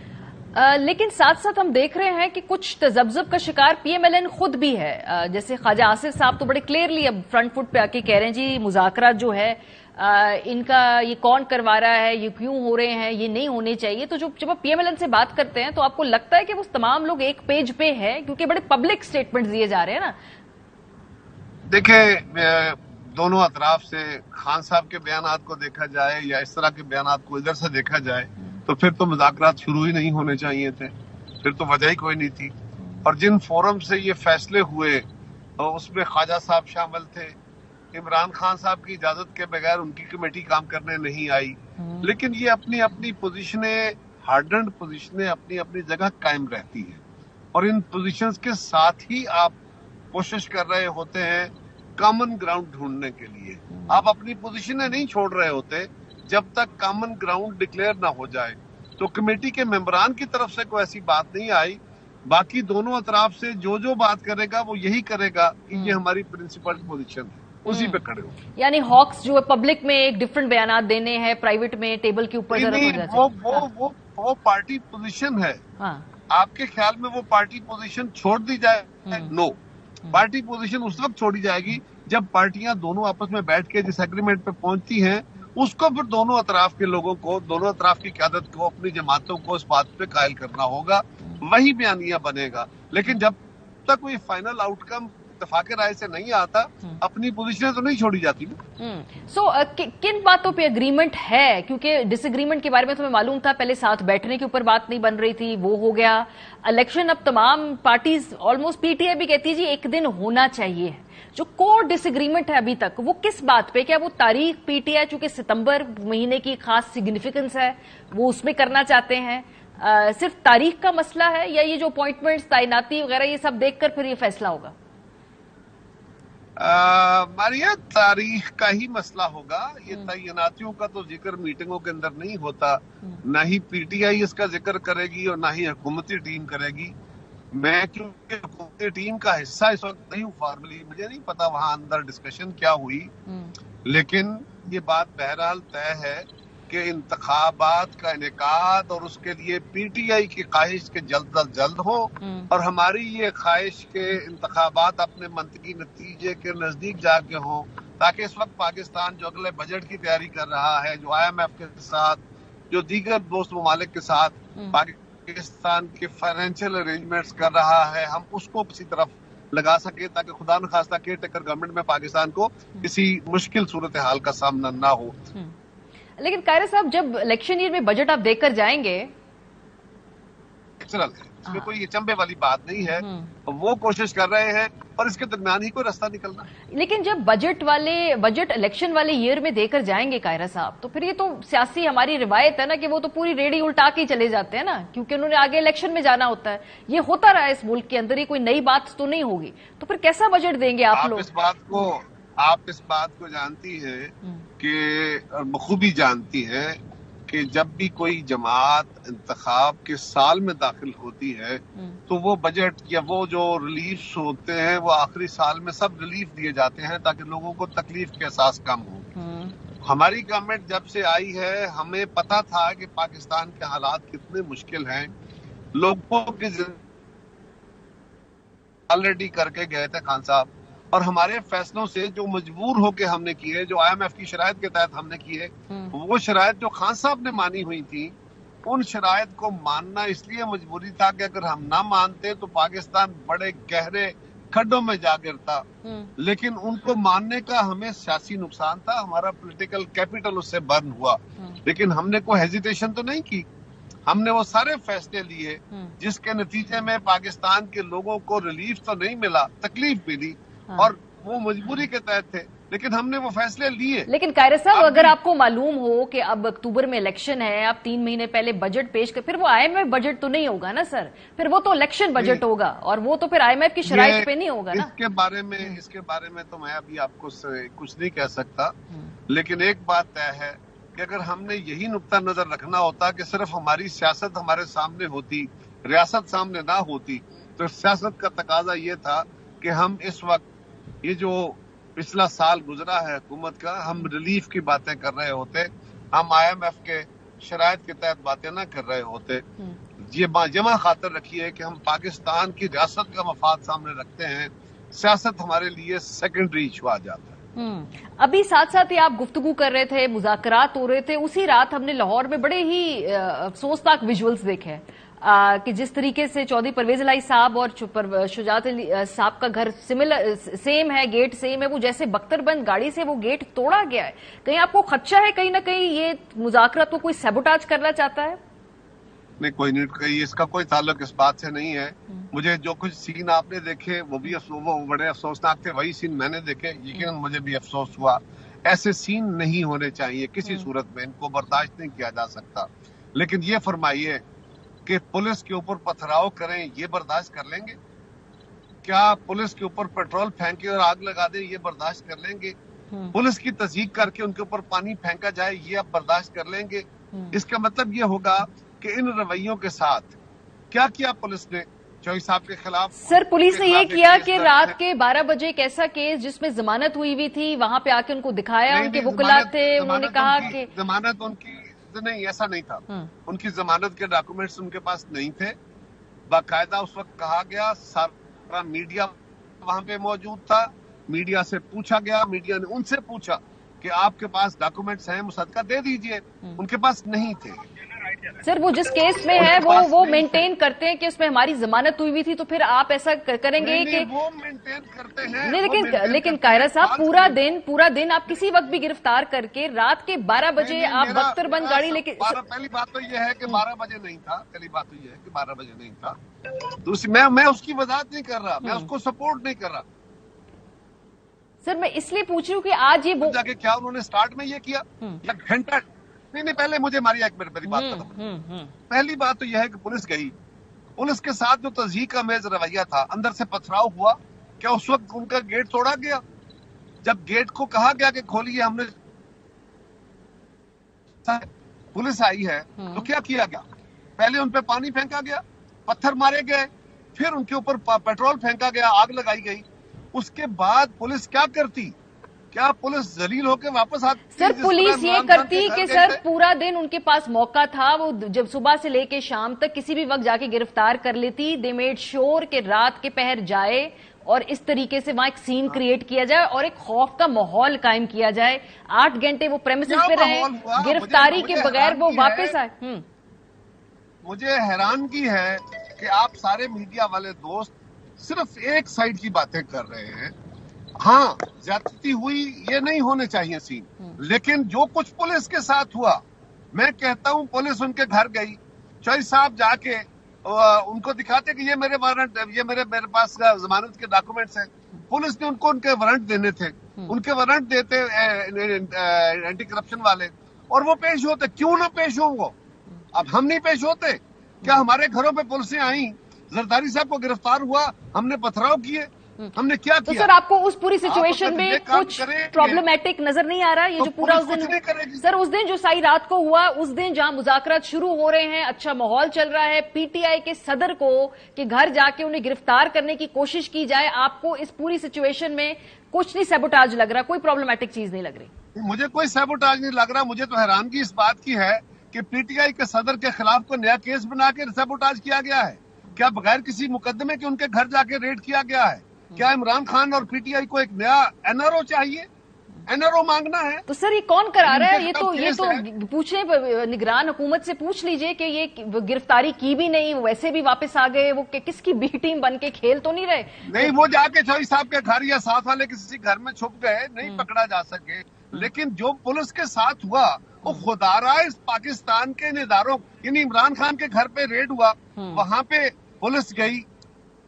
लेकिन साथ साथ हम देख रहे हैं कि कुछ तजब्जुब का शिकार पीएमएलएन खुद भी है। जैसे ख्वाजा आसिफ साहब तो बड़े क्लियरली अब फ्रंट फुट पे आके कह रहे हैं जी मुज़ाकरात जो है इनका ये कौन करवा रहा है, ये क्यों हो रहे हैं, ये नहीं होने चाहिए, तो जब आप PMLN से बात करते हैं तो आपको लगता है कि वो तमाम लोग एक पेज पे है, क्योंकि बड़े पब्लिक स्टेटमेंट दिए जा रहे हैं ना? देखिए, दोनों अतराफ से खान साहब के बयानात को देखा जाए या इस तरह के बयानात को इधर से देखा जाए तो फिर तो मुज़ाकरात शुरू ही नहीं होने चाहिए थे, फिर तो वजह ही कोई नहीं थी। और जिन फोरम से ये फैसले हुए उसमें ख्वाजा साहब शामिल थे, इमरान खान साहब की इजाजत के बगैर उनकी कमेटी काम करने नहीं आई, लेकिन ये अपनी अपनी पोजीशनें, हार्डन्ड पोजीशनें अपनी अपनी जगह कायम रहती है और इन पोजीशंस के साथ ही आप कोशिश कर रहे होते हैं कॉमन ग्राउंड ढूंढने के लिए। आप अपनी पोजीशनें नहीं छोड़ रहे होते जब तक कॉमन ग्राउंड डिक्लेयर ना हो जाए। तो कमेटी के मेंबरान की तरफ से कोई ऐसी बात नहीं आई, बाकी दोनों अतराफ से जो बात करेगा वो यही करेगा कि ये हमारी प्रिंसिपल पोजीशन है, उसी पे खड़े हो। यानी हॉक्स जो है पब्लिक में एक डिफरेंट बयान देने हैं, प्राइवेट में टेबल के ऊपर वो पार्टी पोजीशन है। हाँ। आपके ख्याल में वो पार्टी पोजीशन छोड़ दी जाए? नो, पार्टी पोजीशन उस वक्त छोड़ी जाएगी जब पार्टियां दोनों आपस में बैठ के जिस एग्रीमेंट पे पहुंचती हैं उसको फिर दोनों अतराफ के लोगों को, दोनों अतराफ की क़यादत को, अपनी जमातों को इस बात पे कायल करना होगा, वही बयानिया बनेगा। लेकिन जब तक कोई फाइनल आउटकम इत्तेफाक राय से नहीं आता, अपनी पोजीशन तो नहीं छोड़ी जाती। किन बातों पे एग्रीमेंट है? क्योंकि डिसएग्रीमेंट के बारे में तुम्हें मालूम था, पहले साथ बैठने के ऊपर बात नहीं बन रही थी, वो हो गया। इलेक्शन अब तमाम पार्टीज, ऑलमोस्ट PTI भी कहती है जी एक दिन होना चाहिए। जो कोर डिसएग्रीमेंट है अभी तक वो किस बात पे? क्या वो तारीख PTI चूंकि सितंबर महीने की खास सिग्निफिकेंस है वो उसमें करना चाहते हैं, सिर्फ तारीख का मसला है, या ये जो अपॉइंटमेंट्स, तैनाती वगैरह ये सब देखकर फिर ये फैसला होगा? मारिया, तारीख का ही मसला होगा। ये तैनातियों का तो जिक्र मीटिंगों के अंदर नहीं होता, ना ही PTI इसका जिक्र करेगी और ना ही हुकूमती टीम करेगी। मैं क्योंकि हुकूमती टीम का हिस्सा इस वक्त नहीं हूँ फॉर्मली, मुझे नहीं पता वहां अंदर डिस्कशन क्या हुई, लेकिन ये बात बहरहाल तय है कि इंतखाबात का इनेकाद और उसके लिए PTI की ख्वाहिश के जल्द अज जल्द हो और हमारी ये ख्वाहिश के इंतखाबात अपने मंतकी नतीजे के नजदीक जाके हो, ताकि इस वक्त पाकिस्तान जो अगले बजट की तैयारी कर रहा है, जो IMF के साथ, जो दीगर दोस्त ममालिक के साथ पाकिस्तान के फाइनेंशियल अरेंजमेंट्स कर रहा है, हम उसको किसी तरफ लगा सके ताकि खुदा न खास्ता केयर टेकर गवर्नमेंट में पाकिस्तान को किसी मुश्किल सूरत हाल का सामना ना हो। लेकिन कायरा साहब, जब इलेक्शन ईयर में बजट आप देकर जाएंगे, इसमें कोई ये चंबे वाली बात नहीं है, वो कोशिश कर रहे हैं और इसके दरमियान ही कोई रास्ता निकलना। लेकिन जब बजट इलेक्शन वाले ईयर में देकर जाएंगे कायरा साहब, तो फिर ये तो सियासी हमारी रिवायत है ना कि वो तो पूरी रेडी उल्टा के चले जाते हैं ना, क्योंकि उन्होंने आगे इलेक्शन में जाना होता है। ये होता रहा है इस मुल्क के अंदर, ये कोई नई बात तो नहीं होगी, तो फिर कैसा बजट देंगे आप लोग? आप इस बात को जानती है कि बखूबी जानती है कि जब भी कोई जमात इंतखाब के साल में दाखिल होती है तो वो बजट या वो जो रिलीफ होते हैं वो आखिरी साल में सब रिलीफ दिए जाते हैं ताकि लोगों को तकलीफ के एहसास कम हो। हमारी गवर्नमेंट जब से आई है हमें पता था कि पाकिस्तान के हालात कितने मुश्किल हैं, लोगों की ऑलरेडी करके गए थे खान साहब, और हमारे फैसलों से जो मजबूर होके हमने किए, जो IMF की शराइत के तहत हमने किए, वो शराइत जो खान साहब ने मानी हुई थी, उन शराइत को मानना इसलिए मजबूरी था कि अगर हम ना मानते तो पाकिस्तान बड़े गहरे खड्डों में जा गिरता। लेकिन उनको मानने का हमें सियासी नुकसान था, हमारा पॉलिटिकल कैपिटल उससे बर्न हुआ, लेकिन हमने कोई हेजिटेशन तो नहीं की, हमने वो सारे फैसले लिए जिसके नतीजे में पाकिस्तान के लोगों को रिलीफ तो नहीं मिला, तकलीफ मिली, और वो मजबूरी के तहत थे, लेकिन हमने वो फैसले लिए। लेकिन कायरा साहब, अगर आपको मालूम हो कि अब अक्टूबर में इलेक्शन है, आप 3 महीने पहले बजट पेश कर, फिर वो IMF बजट तो नहीं होगा ना सर, फिर वो तो इलेक्शन बजट होगा और वो तो फिर IMF की शराइत पे नहीं होगा ना। इसके बारे में तो मैं अभी आपको कुछ नहीं कह सकता, लेकिन एक बात तय है कि अगर हमने यही नुक्ता नजर रखना होता कि सिर्फ हमारी सियासत हमारे सामने होती, रियासत सामने ना होती, तो सियासत का तकाजा ये था कि हम इस वक्त ये जो पिछला साल गुजरा है हुकूमत का, हम रिलीफ की बातें कर रहे होते, हम IMF के शराइत के तहत बातें ना कर रहे होते। ये जमा खातर रखिए कि हम पाकिस्तान की रियासत का मफाद सामने रखते हैं, सियासत हमारे लिए सेकेंडरी इशू आ जाता है। अभी साथ साथ ही आप गुफ्तगू कर रहे थे, मुज़ाकरात हो रहे थे, उसी रात हमने लाहौर में बड़े ही अफसोसनाक विजुअल्स देखे हैं कि जिस तरीके से चौधरी परवेज इलाही साहब और शुजात अली साहब का घर सेम है, गेट सेम है, वो जैसे बख्तरबंद गाड़ी से वो गेट तोड़ा गया है। कहीं आपको खदशा है कहीं ना कहीं ये मुज़ाकरात को कोई सैबोटाज करना चाहता है? नहीं, कोई नहीं, कहीं इसका कोई ताल्लुक इस बात से नहीं है। मुझे जो कुछ सीन आपने देखे वो बड़े अफसोसनाक थे, वही सीन मैंने देखे, यकीनन मुझे भी अफसोस हुआ। ऐसे सीन नहीं होने चाहिए किसी सूरत में, इनको बर्दाश्त नहीं किया जा सकता। लेकिन ये फरमाइए कि पुलिस के ऊपर पथराव करें, ये बर्दाश्त कर लेंगे? क्या पुलिस के ऊपर पेट्रोल फेंके और आग लगा दे, ये बर्दाश्त कर लेंगे? पुलिस की तस्दीक करके उनके ऊपर पानी फेंका जाए, ये आप बर्दाश्त कर लेंगे? इसका मतलब ये होगा कि इन रवैयों के साथ क्या किया पुलिस ने चौधरी साहब के खिलाफ? सर, पुलिस ने ये किया कि रात के 12 बजे एक ऐसा केस जिसमें जमानत हुई थी, वहां पे आके उनको दिखाया, उनके वकीलात थे, उन्होंने कहा कि जमानत उनकी नहीं, ऐसा नहीं था। उनकी जमानत के डॉक्यूमेंट्स उनके पास नहीं थे। बाकायदा उस वक्त कहा गया, सारा मीडिया वहां पे मौजूद था, मीडिया से पूछा गया, मीडिया ने उनसे पूछा कि आपके पास डॉक्यूमेंट्स हैं, मुसद्दका दे दीजिए। उनके पास नहीं थे। सर, वो जिस केस में है वो मेंटेन करते हैं कि उसमें हमारी जमानत हुई हुई थी, तो फिर आप ऐसा करेंगे कि वो मेंटेन करते हैं? नहीं, लेकिन कायरा साहब, पूरा दिन आप किसी वक्त भी गिरफ्तार करके रात के 12 बजे आप बख्तरबंद गाड़ी लेके। पहली बात तो ये है कि 12 बजे नहीं था, पहली बात तो ये है कि 12 बजे नहीं था। दूसरी, मैं उसकी वजाहत नहीं कर रहा, मैं उसको सपोर्ट नहीं कर रहा। सर, मैं इसलिए पूछ रही हूँ कि आज ये जाके क्या उन्होंने स्टार्ट में ये किया या घंटा? नहीं, पहले मुझे मेरी बात खत्म। पहली बात तो यह है कि पुलिस गई, पुलिस के साथ जो तज़हीक का मेज रवैया था, अंदर से पथराव हुआ, क्या उस वक्त उनका गेट तोड़ा गया? जब गेट को कहा गया कि खोलिए, हमने पुलिस आई है तो क्या किया गया? पहले उन पे पानी फेंका गया, पत्थर मारे गए, फिर उनके ऊपर पेट्रोल फेंका गया, आग लगाई गई। उसके बाद पुलिस क्या करती? क्या पुलिस जलील होकर वापस आती? सर, पुलिस ये करती कि सर पूरा दिन उनके पास मौका था, वो जब सुबह से लेके शाम तक किसी भी वक्त जाके गिरफ्तार कर लेती। दे मेड श्योर कि रात के पहर जाए और इस तरीके से वहां एक सीन क्रिएट किया जाए और एक खौफ का माहौल कायम किया जाए। 8 घंटे वो प्रेमिसेस पे रहे, गिरफ्तारी के बगैर वो वापस आए। मुझे हैरानगी है कि आप सारे मीडिया वाले दोस्त सिर्फ एक साइड की बातें कर रहे हैं। हाँ, ज्यादती हुई, ये नहीं होने चाहिए सीन, लेकिन जो कुछ पुलिस के साथ हुआ, मैं कहता हूँ पुलिस उनके घर गई, चौधरी साहब जाके उनको दिखाते कि ये मेरे वारंट, ये मेरे पास जमानत के डॉक्यूमेंट्स हैं। पुलिस ने उनको उनके वारंट देने थे, उनके वारंट देते एंटी करप्शन वाले, और वो पेश होते। क्यों ना पेश हो वो? अब हम नहीं पेश होते क्या? हमारे घरों पे पुलिसें आई, जरदारी साहब को गिरफ्तार हुआ, हमने पथराव किए, हमने क्या किया? तो सर, आपको उस पूरी सिचुएशन में कुछ प्रॉब्लमेटिक नजर नहीं आ रहा? ये जो पूरा उस दिन, सर उस दिन जो सारी रात को हुआ, उस दिन जहां मुज़ाकरात शुरू हो रहे हैं, अच्छा माहौल चल रहा है, पीटीआई के सदर को कि घर जाके उन्हें गिरफ्तार करने की कोशिश की जाए, आपको इस पूरी सिचुएशन में कुछ नहीं सैबोटाज लग रहा, कोई प्रॉब्लमेटिक चीज नहीं लग रही? मुझे कोई सैबोटाज नहीं लग रहा। मुझे तो हैरानगी इस बात की है कि पीटीआई के सदर के खिलाफ कोई नया केस बना के सैबोटाज किया गया है क्या? बगैर किसी मुकदमे के उनके घर जाके रेड किया गया है क्या? इमरान खान और पीटीआई को एक नया एनआरओ चाहिए, एनआरओ मांगना है? तो सर, ये कौन करा रहा है? ये तो पूछने, निगरान हुकूमत से पूछ लीजिए कि ये गिरफ्तारी की भी नहीं, वैसे भी वापस आ गए, वो किसकी बी टीम बन के खेल तो नहीं रहे? नहीं, वो जाके चौधरी साहब के घर या साथ वाले किसी घर में छुप गए, नहीं पकड़ा जा सके। लेकिन जो पुलिस के साथ हुआ, वो खुदारा इस पाकिस्तान के इदारों, यानी इमरान खान के घर पे रेड हुआ, वहां पे पुलिस गई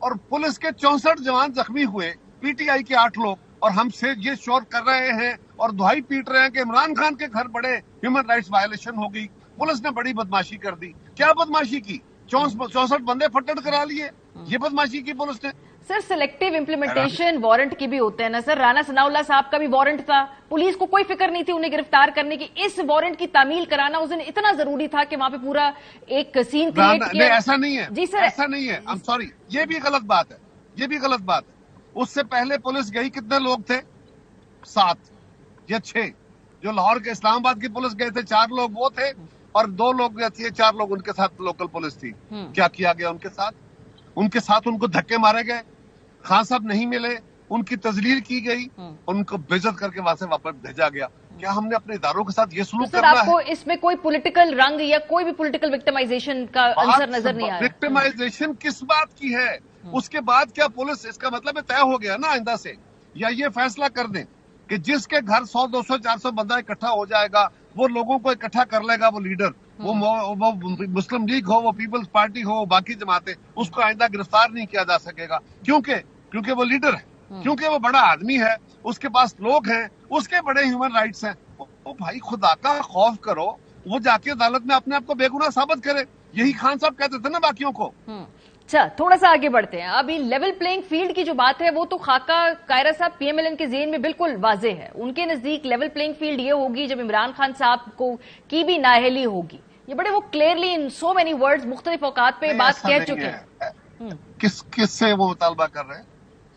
और पुलिस के 64 जवान जख्मी हुए, पीटीआई के 8 लोग, और हमसे ये शोर कर रहे हैं और दुहाई पीट रहे हैं कि इमरान खान के घर बड़े ह्यूमन राइट्स वायलेशन हो गई, पुलिस ने बड़ी बदमाशी कर दी। क्या बदमाशी की? 64 बंदे फटड़ करा लिए, ये बदमाशी की पुलिस ने। सर, सिलेक्टिव इम्प्लीमेंटेशन वारंट की भी होते हैं ना सर? राना सनाउल्लाह साहब का भी वारंट था, पुलिस को कोई फिक्र नहीं थी उन्हें गिरफ्तार करने की। इस वारंट की तामील कराना उस दिन इतना जरूरी था कि वहां पे पूरा एक सीन क्रिएट किया। ऐसा नहीं है जी सर, ऐसा नहीं है, आई एम सॉरी, ये भी गलत बात है, ये भी गलत बात है। उससे पहले पुलिस गई, कितने लोग थे? 7 या 6। जो लाहौर के इस्लामाबाद की पुलिस गए थे 4 लोग वो थे, और 2 लोग थे, 4 लोग उनके साथ लोकल पुलिस थी। क्या किया गया उनके साथ? उनके साथ उनको धक्के मारे गए, खान साहब नहीं मिले, ان کی تذلیل کی گئی, ان کو بےعزت کر کے وہاں سے واپس بھیجا گیا. کیا ہم نے اپنے اداروں کے ساتھ یہ سلوک کرنا ہے؟ آپ کو اس میں کوئی پولیٹیکل رنگ یا کوئی بھی پولیٹیکل وکٹمائزیشن کا عنصر نظر نہیں آ رہا؟ وکٹمائزیشن کس بات کی ہے؟ اس کے بعد کیا پولیس, اس کا مطلب طے ہو گیا نا آئندہ سے, یا یہ فیصلہ کر دیں کہ جس کے گھر 100 200 400 بندہ اکٹھا ہو جائے گا, وہ لوگوں کو اکٹھا کر لے گا, وہ لیڈر, وہ مسلم لیگ ہو, وہ پیپلز پارٹی ہو, باقی جماعتیں, اس کو آئندہ گرفتار نہیں کیا جا سکے گا. کیونکہ وہ لیڈر ہے, کیونکہ وہ بڑا آدمی ہے, اس کے پاس لوگ ہیں, اس کے بڑے ہیومن رائٹس ہیں. وہ بھائی خدا کا خوف کرو, وہ جا کے عدالت میں اپنے آپ کو بے گناہ ثابت کرے. یہی خان صاحب کہتے تھے نا باقیوں کو. اچھا, تھوڑا سا آگے بڑھتے ہیں. ابھی لیول پلینگ فیلڈ کی جو بات ہے وہ تو خاکہ قاہرہ صاحب پی ایم ایل این کے ذہن میں بالکل واضح ہے. ان کے نزدیک لیول پلینگ فیلڈ یہ ہوگی جب عمران خان صاحب کو کی بھی نااہلی ہوگی. یہ بڑے وہ کلیئرلی ان سو مینی ورڈز مختلف اوقات پہ بات کہہ چکے ہیں. کس سے وہ مطالبہ کر رہے ہیں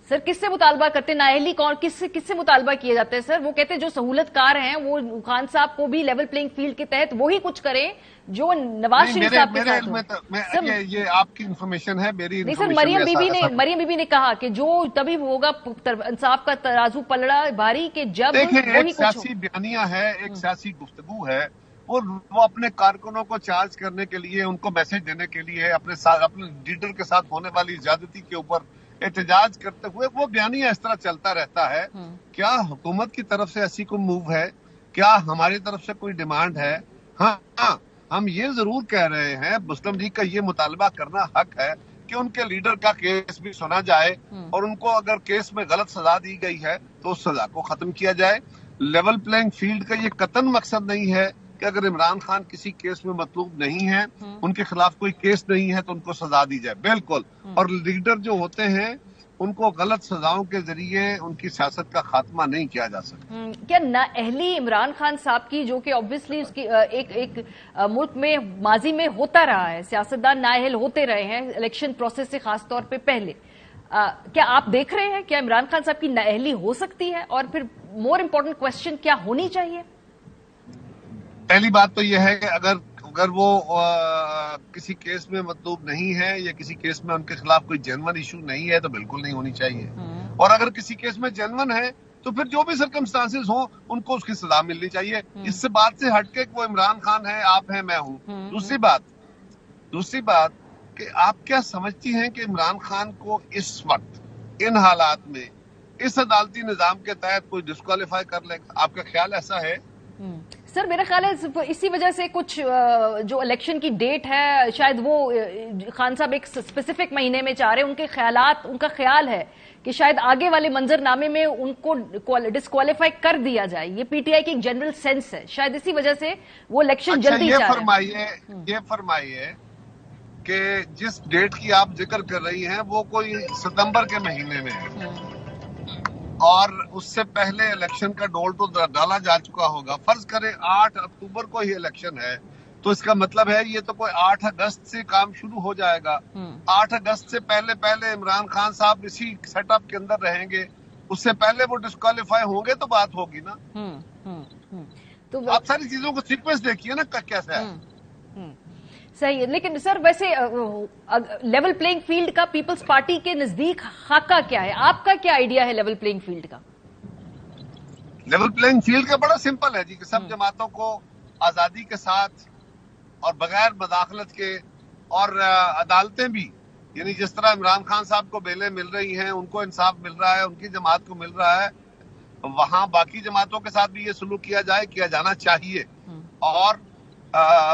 سر؟ کس سے مطالبہ کرتے ہیں؟ نااہلی کون, کس سے مطالبہ کیے جاتے ہیں سر؟ وہ کہتے ہیں جو سہولت کار ہیں وہ خان صاحب کو بھی لیول پلینگ فیلڈ کے تحت وہی کچھ کریں جو نواز شریف صاحب کے ساتھ ہو. یہ آپ کی انفارمیشن ہے, میری نہیں سر. مریم بی بی نے کہا کہ جو تبھی ہوگا انصاف کا ترازو پلڑا بھاری کہ جب ایک سیاسی بیانیہ ہے, ایک سیاسی گفتگو ہے, وہ اپنے کارکنوں کو چارج کرنے کے لیے, ان کو میسج دینے کے لیے, اپنے لیڈر کے ساتھ ہونے والی زیادتی کے اوپر احتجاج کرتے ہوئے وہ بیانیہ اس طرح چلتا رہتا ہے. کیا حکومت کی طرف سے ایسی کوئی موو ہے؟ کیا ہماری طرف سے کوئی ڈیمانڈ ہے؟ ہاں, ہم یہ ضرور کہہ رہے ہیں, مسلم لیگ کا یہ مطالبہ کرنا حق ہے کہ ان کے لیڈر کا کیس بھی سنا جائے, اور ان کو اگر کیس میں غلط سزا دی گئی ہے تو اس سزا کو ختم کیا جائے. لیول پلینگ فیلڈ کا یہ قطعاً مقصد نہیں ہے کہ اگر عمران خان کسی کیس میں مطلوب نہیں ہے, ان کے خلاف کوئی کیس نہیں ہے, تو ان کو سزا دی جائے. بالکل. اور لیڈر جو ہوتے ہیں ان کو غلط سزاؤں کے ذریعے ان کی سیاست کا خاتمہ نہیں کیا جا سکتا. کیا نااہلی عمران خان صاحب کی, جو کہ آبویسلی اس کی ایک ملک میں ماضی میں ہوتا رہا ہے, سیاستدان نااہل ہوتے رہے ہیں الیکشن پروسیس سے خاص طور پہ پہلے, کیا آپ دیکھ رہے ہیں کیا عمران خان صاحب کی نااہلی ہو سکتی ہے؟ اور پھر مور امپورٹنٹ کوشچن کیا ہونی چاہیے؟ پہلی بات تو یہ ہے کہ اگر وہ کسی کیس میں مطلوب نہیں ہے, یا کسی کیس میں ان کے خلاف کوئی جینون ایشو نہیں ہے, تو بالکل نہیں ہونی چاہیے. اور اگر کسی کیس میں جینون ہے تو پھر جو بھی سرکمسٹانسز ہوں ان کو اس کی سزا ملنی چاہیے. اس سے بات سے ہٹ کے وہ عمران خان ہے, آپ ہیں, میں ہوں. دوسری بات کہ آپ کیا سمجھتی ہیں کہ عمران خان کو اس وقت ان حالات میں اس عدالتی نظام کے تحت کوئی ڈسکوالیفائی کر لے گا؟ آپ کا خیال ایسا ہے؟ سر میرا خیال ہے اسی وجہ سے کچھ جو الیکشن کی ڈیٹ ہے شاید وہ خان صاحب ایک اسپیسیفک مہینے میں چاہ رہے ہیں. ان کا خیال ہے کہ شاید آگے والے منظر نامے میں ان کو ڈسکوالیفائی کر دیا جائے. یہ پی ٹی آئی کی ایک جنرل سینس ہے, شاید اسی وجہ سے وہ الیکشن جلدی چاہ رہے ہیں. یہ فرمائیے کہ جس ڈیٹ کی آپ ذکر کر رہی ہیں وہ کوئی ستمبر کے مہینے میں ہے, اور اس سے پہلے الیکشن کا ڈول تو ڈالا جا چکا ہوگا. فرض کریں 8 اکتوبر کو ہی الیکشن ہے, تو اس کا مطلب ہے یہ تو کوئی 8 اگست سے کام شروع ہو جائے گا. 8 اگست سے پہلے عمران خان صاحب اسی سیٹ اپ کے اندر رہیں گے, اس سے پہلے وہ ڈسکوالیفائی ہوں گے تو بات ہوگی نا. تو آپ ساری چیزوں کو سیکوینس دیکھیے نا کیسا ہے. صحیح ہے. لیکن سر ویسے لیول پلینگ فیلڈ کا پیپلز پارٹی کے نزدیک خاکہ کیا ہے؟ آپ کا کیا آئیڈیا ہے لیول پلینگ فیلڈ کا؟ لیول پلینگ فیلڈ کا بڑا سمپل ہے جی, کہ سب جماعتوں کو آزادی کے ساتھ اور بغیر مداخلت کے, اور عدالتیں بھی, یعنی جس طرح عمران خان صاحب کو بیلیں مل رہی ہیں, ان کو انصاف مل رہا ہے, ان کی جماعت کو مل رہا ہے, وہاں باقی جماعتوں کے ساتھ بھی یہ سلوک کیا جانا چاہیے. اور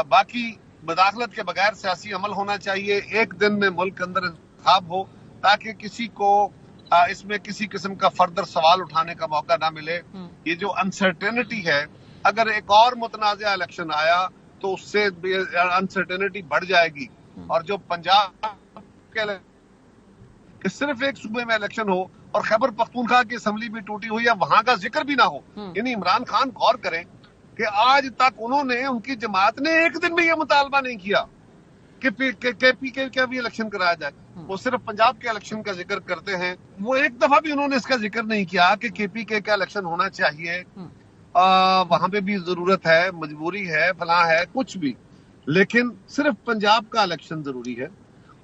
باقی مداخلت کے بغیر سیاسی عمل ہونا چاہیے. ایک دن میں ملک کے اندر انتخاب ہو تاکہ کسی کو اس میں کسی قسم کا فردر سوال اٹھانے کا موقع نہ ملے. یہ جو انسرٹینٹی ہے, اگر ایک اور متنازع الیکشن آیا تو اس سے انسرٹینٹی بڑھ جائے گی. اور جو پنجاب کے صرف ایک صوبے میں الیکشن ہو اور خیبر پختونخوا کی اسمبلی بھی ٹوٹی ہوئی ہے, وہاں کا ذکر بھی نہ ہو. یعنی عمران خان غور کریں کہ آج تک انہوں نے, ان کی جماعت نے ایک دن بھی یہ مطالبہ نہیں کیا کہ کے پی کے کا بھی الیکشن کرایا جائے. وہ صرف پنجاب کے الیکشن کا ذکر کرتے ہیں. وہ ایک دفعہ بھی انہوں نے اس کا ذکر نہیں کیا کہ کے پی کے کا الیکشن ہونا چاہیے, وہاں پہ بھی ضرورت ہے, مجبوری ہے, فلاں ہے, کچھ بھی. لیکن صرف پنجاب کا الیکشن ضروری ہے,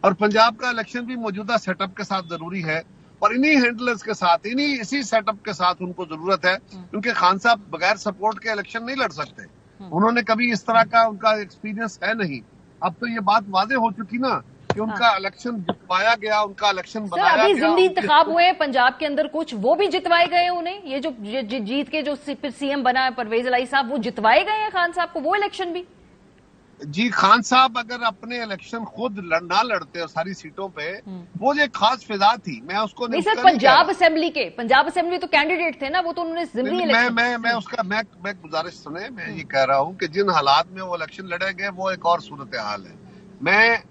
اور پنجاب کا الیکشن بھی موجودہ سیٹ اپ کے ساتھ ضروری ہے. اور انہی ہینڈلرز کے ساتھ اسی سیٹ اپ کے ساتھ ان کو ضرورت ہے، کیونکہ خان صاحب بغیر سپورٹ کے الیکشن نہیں لڑ سکتے. انہوں نے کبھی اس طرح کا ان کا ایکسپیرینس ہے نہیں. اب تو یہ بات واضح ہو چکی نا کہ ان کا الیکشن جتوایا گیا، ان کا الیکشن بنایا گیا. ابھی ضمنی انتخاب ہوئے ہیں پنجاب کے اندر کچھ، وہ بھی جتوائے گئے انہیں. یہ جو جیت کے جو سی ایم بنا ہے پرویز الہی صاحب، وہ جتوائے گئے ہیں خان صاحب کو وہ الیکشن بھی. جی خان صاحب اگر اپنے الیکشن خود نہ لڑتے اور ساری سیٹوں پہ، وہ جو ایک خاص فضا تھی، میں اس کو نہیں سر، پنجاب اسمبلی تو کینڈیڈیٹ تھے نا، وہ تو انہوں نے ضمنی الیکشن. میں گزارش سنیں، میں یہ کہہ رہا ہوں کہ جن حالات میں وہ الیکشن لڑے گئے وہ ایک اور صورتحال ہے.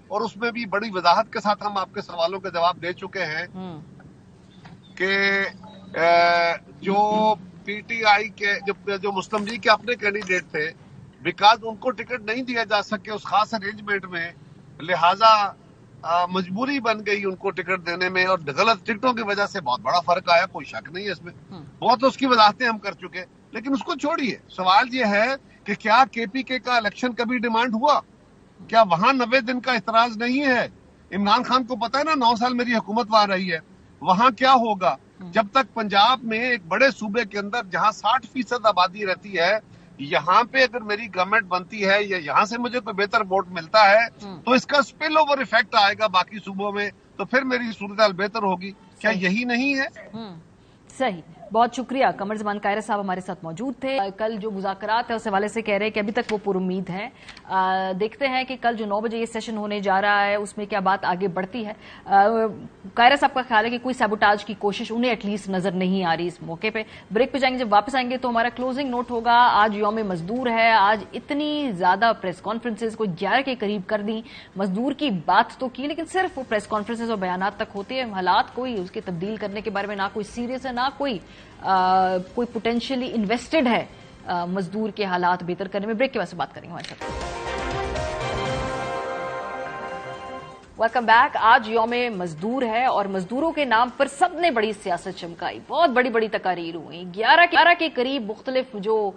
اور اس میں بھی بڑی وضاحت کے ساتھ ہم آپ کے سوالوں کے جواب دے چکے ہیں کہ جو پی ٹی آئی کے جو مسلم لیگ کے اپنے کینڈیڈیٹ تھے، بیکاز ان کو ٹکٹ نہیں دیا جا سکے اس خاص ارینجمنٹ میں، لہٰذا مجبوری بن گئی ان کو ٹکٹ دینے میں، اور غلط ٹکٹوں کی وجہ سے بہت بڑا فرق آیا، کوئی شک نہیں ہے اس میں. بہت اس کی وضاحتیں ہم کر چکے، لیکن اس کو چھوڑیے. سوال یہ ہے کہ کیا کے پی کے کا الیکشن کبھی ڈیمانڈ ہوا؟ کیا وہاں 90 دن کا اعتراض نہیں ہے؟ عمران خان کو پتا ہے نا 9 سال میری حکومت وہاں رہی ہے. وہاں کیا ہوگا جب تک پنجاب میں ایک بڑے صوبے کے اندر جہاں 60% آبادی رہتی ہے، یہاں پہ اگر میری گورنمنٹ بنتی ہے یا یہاں سے مجھے کوئی بہتر ووٹ ملتا ہے تو اس کا سپل اوور ایفیکٹ آئے گا باقی صوبوں میں، تو پھر میری صورتحال بہتر ہوگی. کیا یہی نہیں ہے؟ صحیح. بہت شکریہ. قمر زمان قاہرہ صاحب ہمارے ساتھ موجود تھے. کل جو مذاکرات ہیں اس حوالے سے کہہ رہے ہیں کہ ابھی تک وہ پر امید ہیں. دیکھتے ہیں کہ کل جو 9 بجے یہ سیشن ہونے جا رہا ہے اس میں کیا بات آگے بڑھتی ہے. قاہرہ صاحب کا خیال ہے کہ کوئی سیبوٹاج کی کوشش انہیں ایٹ لیسٹ نظر نہیں آ رہی اس موقع پہ. بریک پہ جائیں گے، جب واپس آئیں گے تو ہمارا کلوزنگ نوٹ ہوگا. آج یوم مزدور ہے، آج اتنی زیادہ پریس کانفرنسز کوئی 11 کے قریب کر دیں. مزدور کی بات تو کی لیکن صرف وہ پریس کانفرنسز اور بیانات تک ہوتی ہے. حالات کوئی اس کے تبدیل کرنے کے بارے میں نہ کوئی سیریس ہے، نہ کوئی پوٹینشیلی انویسٹڈ ہے مزدور کے حالات بہتر کرنے میں. بریک کے بعد سے بات کریں گے ہمارے ساتھ. Welcome back. آج یوم مزدور ہے اور مزدوروں کے نام پر سب نے بڑی سیاست چمکائی، بہت بڑی بڑی تقاریر ہوئی. 11 کے قریب مختلف جو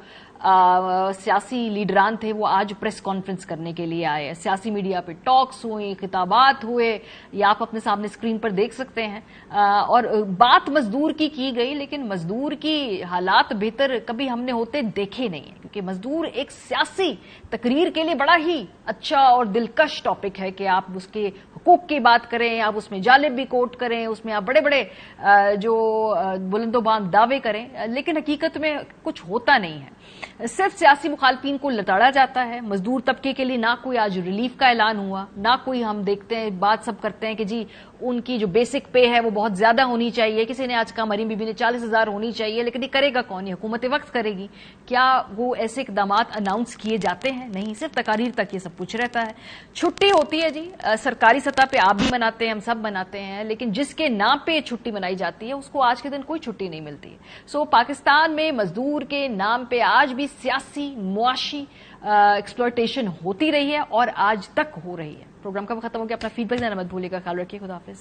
سیاسی لیڈران تھے وہ آج پریس کانفرنس کرنے کے لیے آئے. سیاسی میڈیا پہ ٹاکس ہوئے، خطابات ہوئے، یہ آپ اپنے سامنے اسکرین پر دیکھ سکتے ہیں. اور بات مزدور کی گئی، لیکن مزدور کی حالات بہتر کبھی ہم نے ہوتے دیکھے نہیں ہیں، کیونکہ مزدور ایک سیاسی تقریر کے لیے بڑا ہی اچھا اور دلکش ٹاپک ہے کہ آپ اس کے حقوق کی بات کریں، آپ اس میں جانب بھی کوٹ کریں، اس میں آپ بڑے بڑے جو بلند و بلند دعوے کریں، لیکن حقیقت میں کچھ ہوتا نہیں ہے. صرف سیاسی مخالفین کو لتاڑا جاتا ہے. مزدور طبقے کے لیے نہ کوئی آج ریلیف کا اعلان ہوا، نہ کوئی ہم دیکھتے ہیں بات سب کرتے ہیں کہ جی ان کی جو بیسک پے ہے وہ بہت زیادہ ہونی چاہیے. کسی نے آج کہا مریم بی بی نے 40,000 ہونی چاہیے، لیکن یہ کرے گا کون؟ یہ حکومت وقت کرے گی. کیا وہ ایسے اقدامات اناؤنس کیے جاتے ہیں؟ نہیں، صرف تقاریر تک یہ سب کچھ رہتا ہے. چھٹی ہوتی ہے جی سرکاری سطح پہ، آپ بھی مناتے ہیں، ہم سب مناتے ہیں، لیکن جس کے نام پہ چھٹی منائی جاتی ہے اس کو آج کے دن کوئی چھٹی نہیں ملتی. سو پاکستان میں مزدور کے نام پہ آج بھی سیاسی معاشی ایکسپلوئٹیشن ہوتی رہی ہے اور آج تک ہو رہی ہے. پروگرام کا ختم ہو گیا. اپنا فیڈ بیک دینا مت بھولیے گا. خیال رکھیے. خدا حافظ.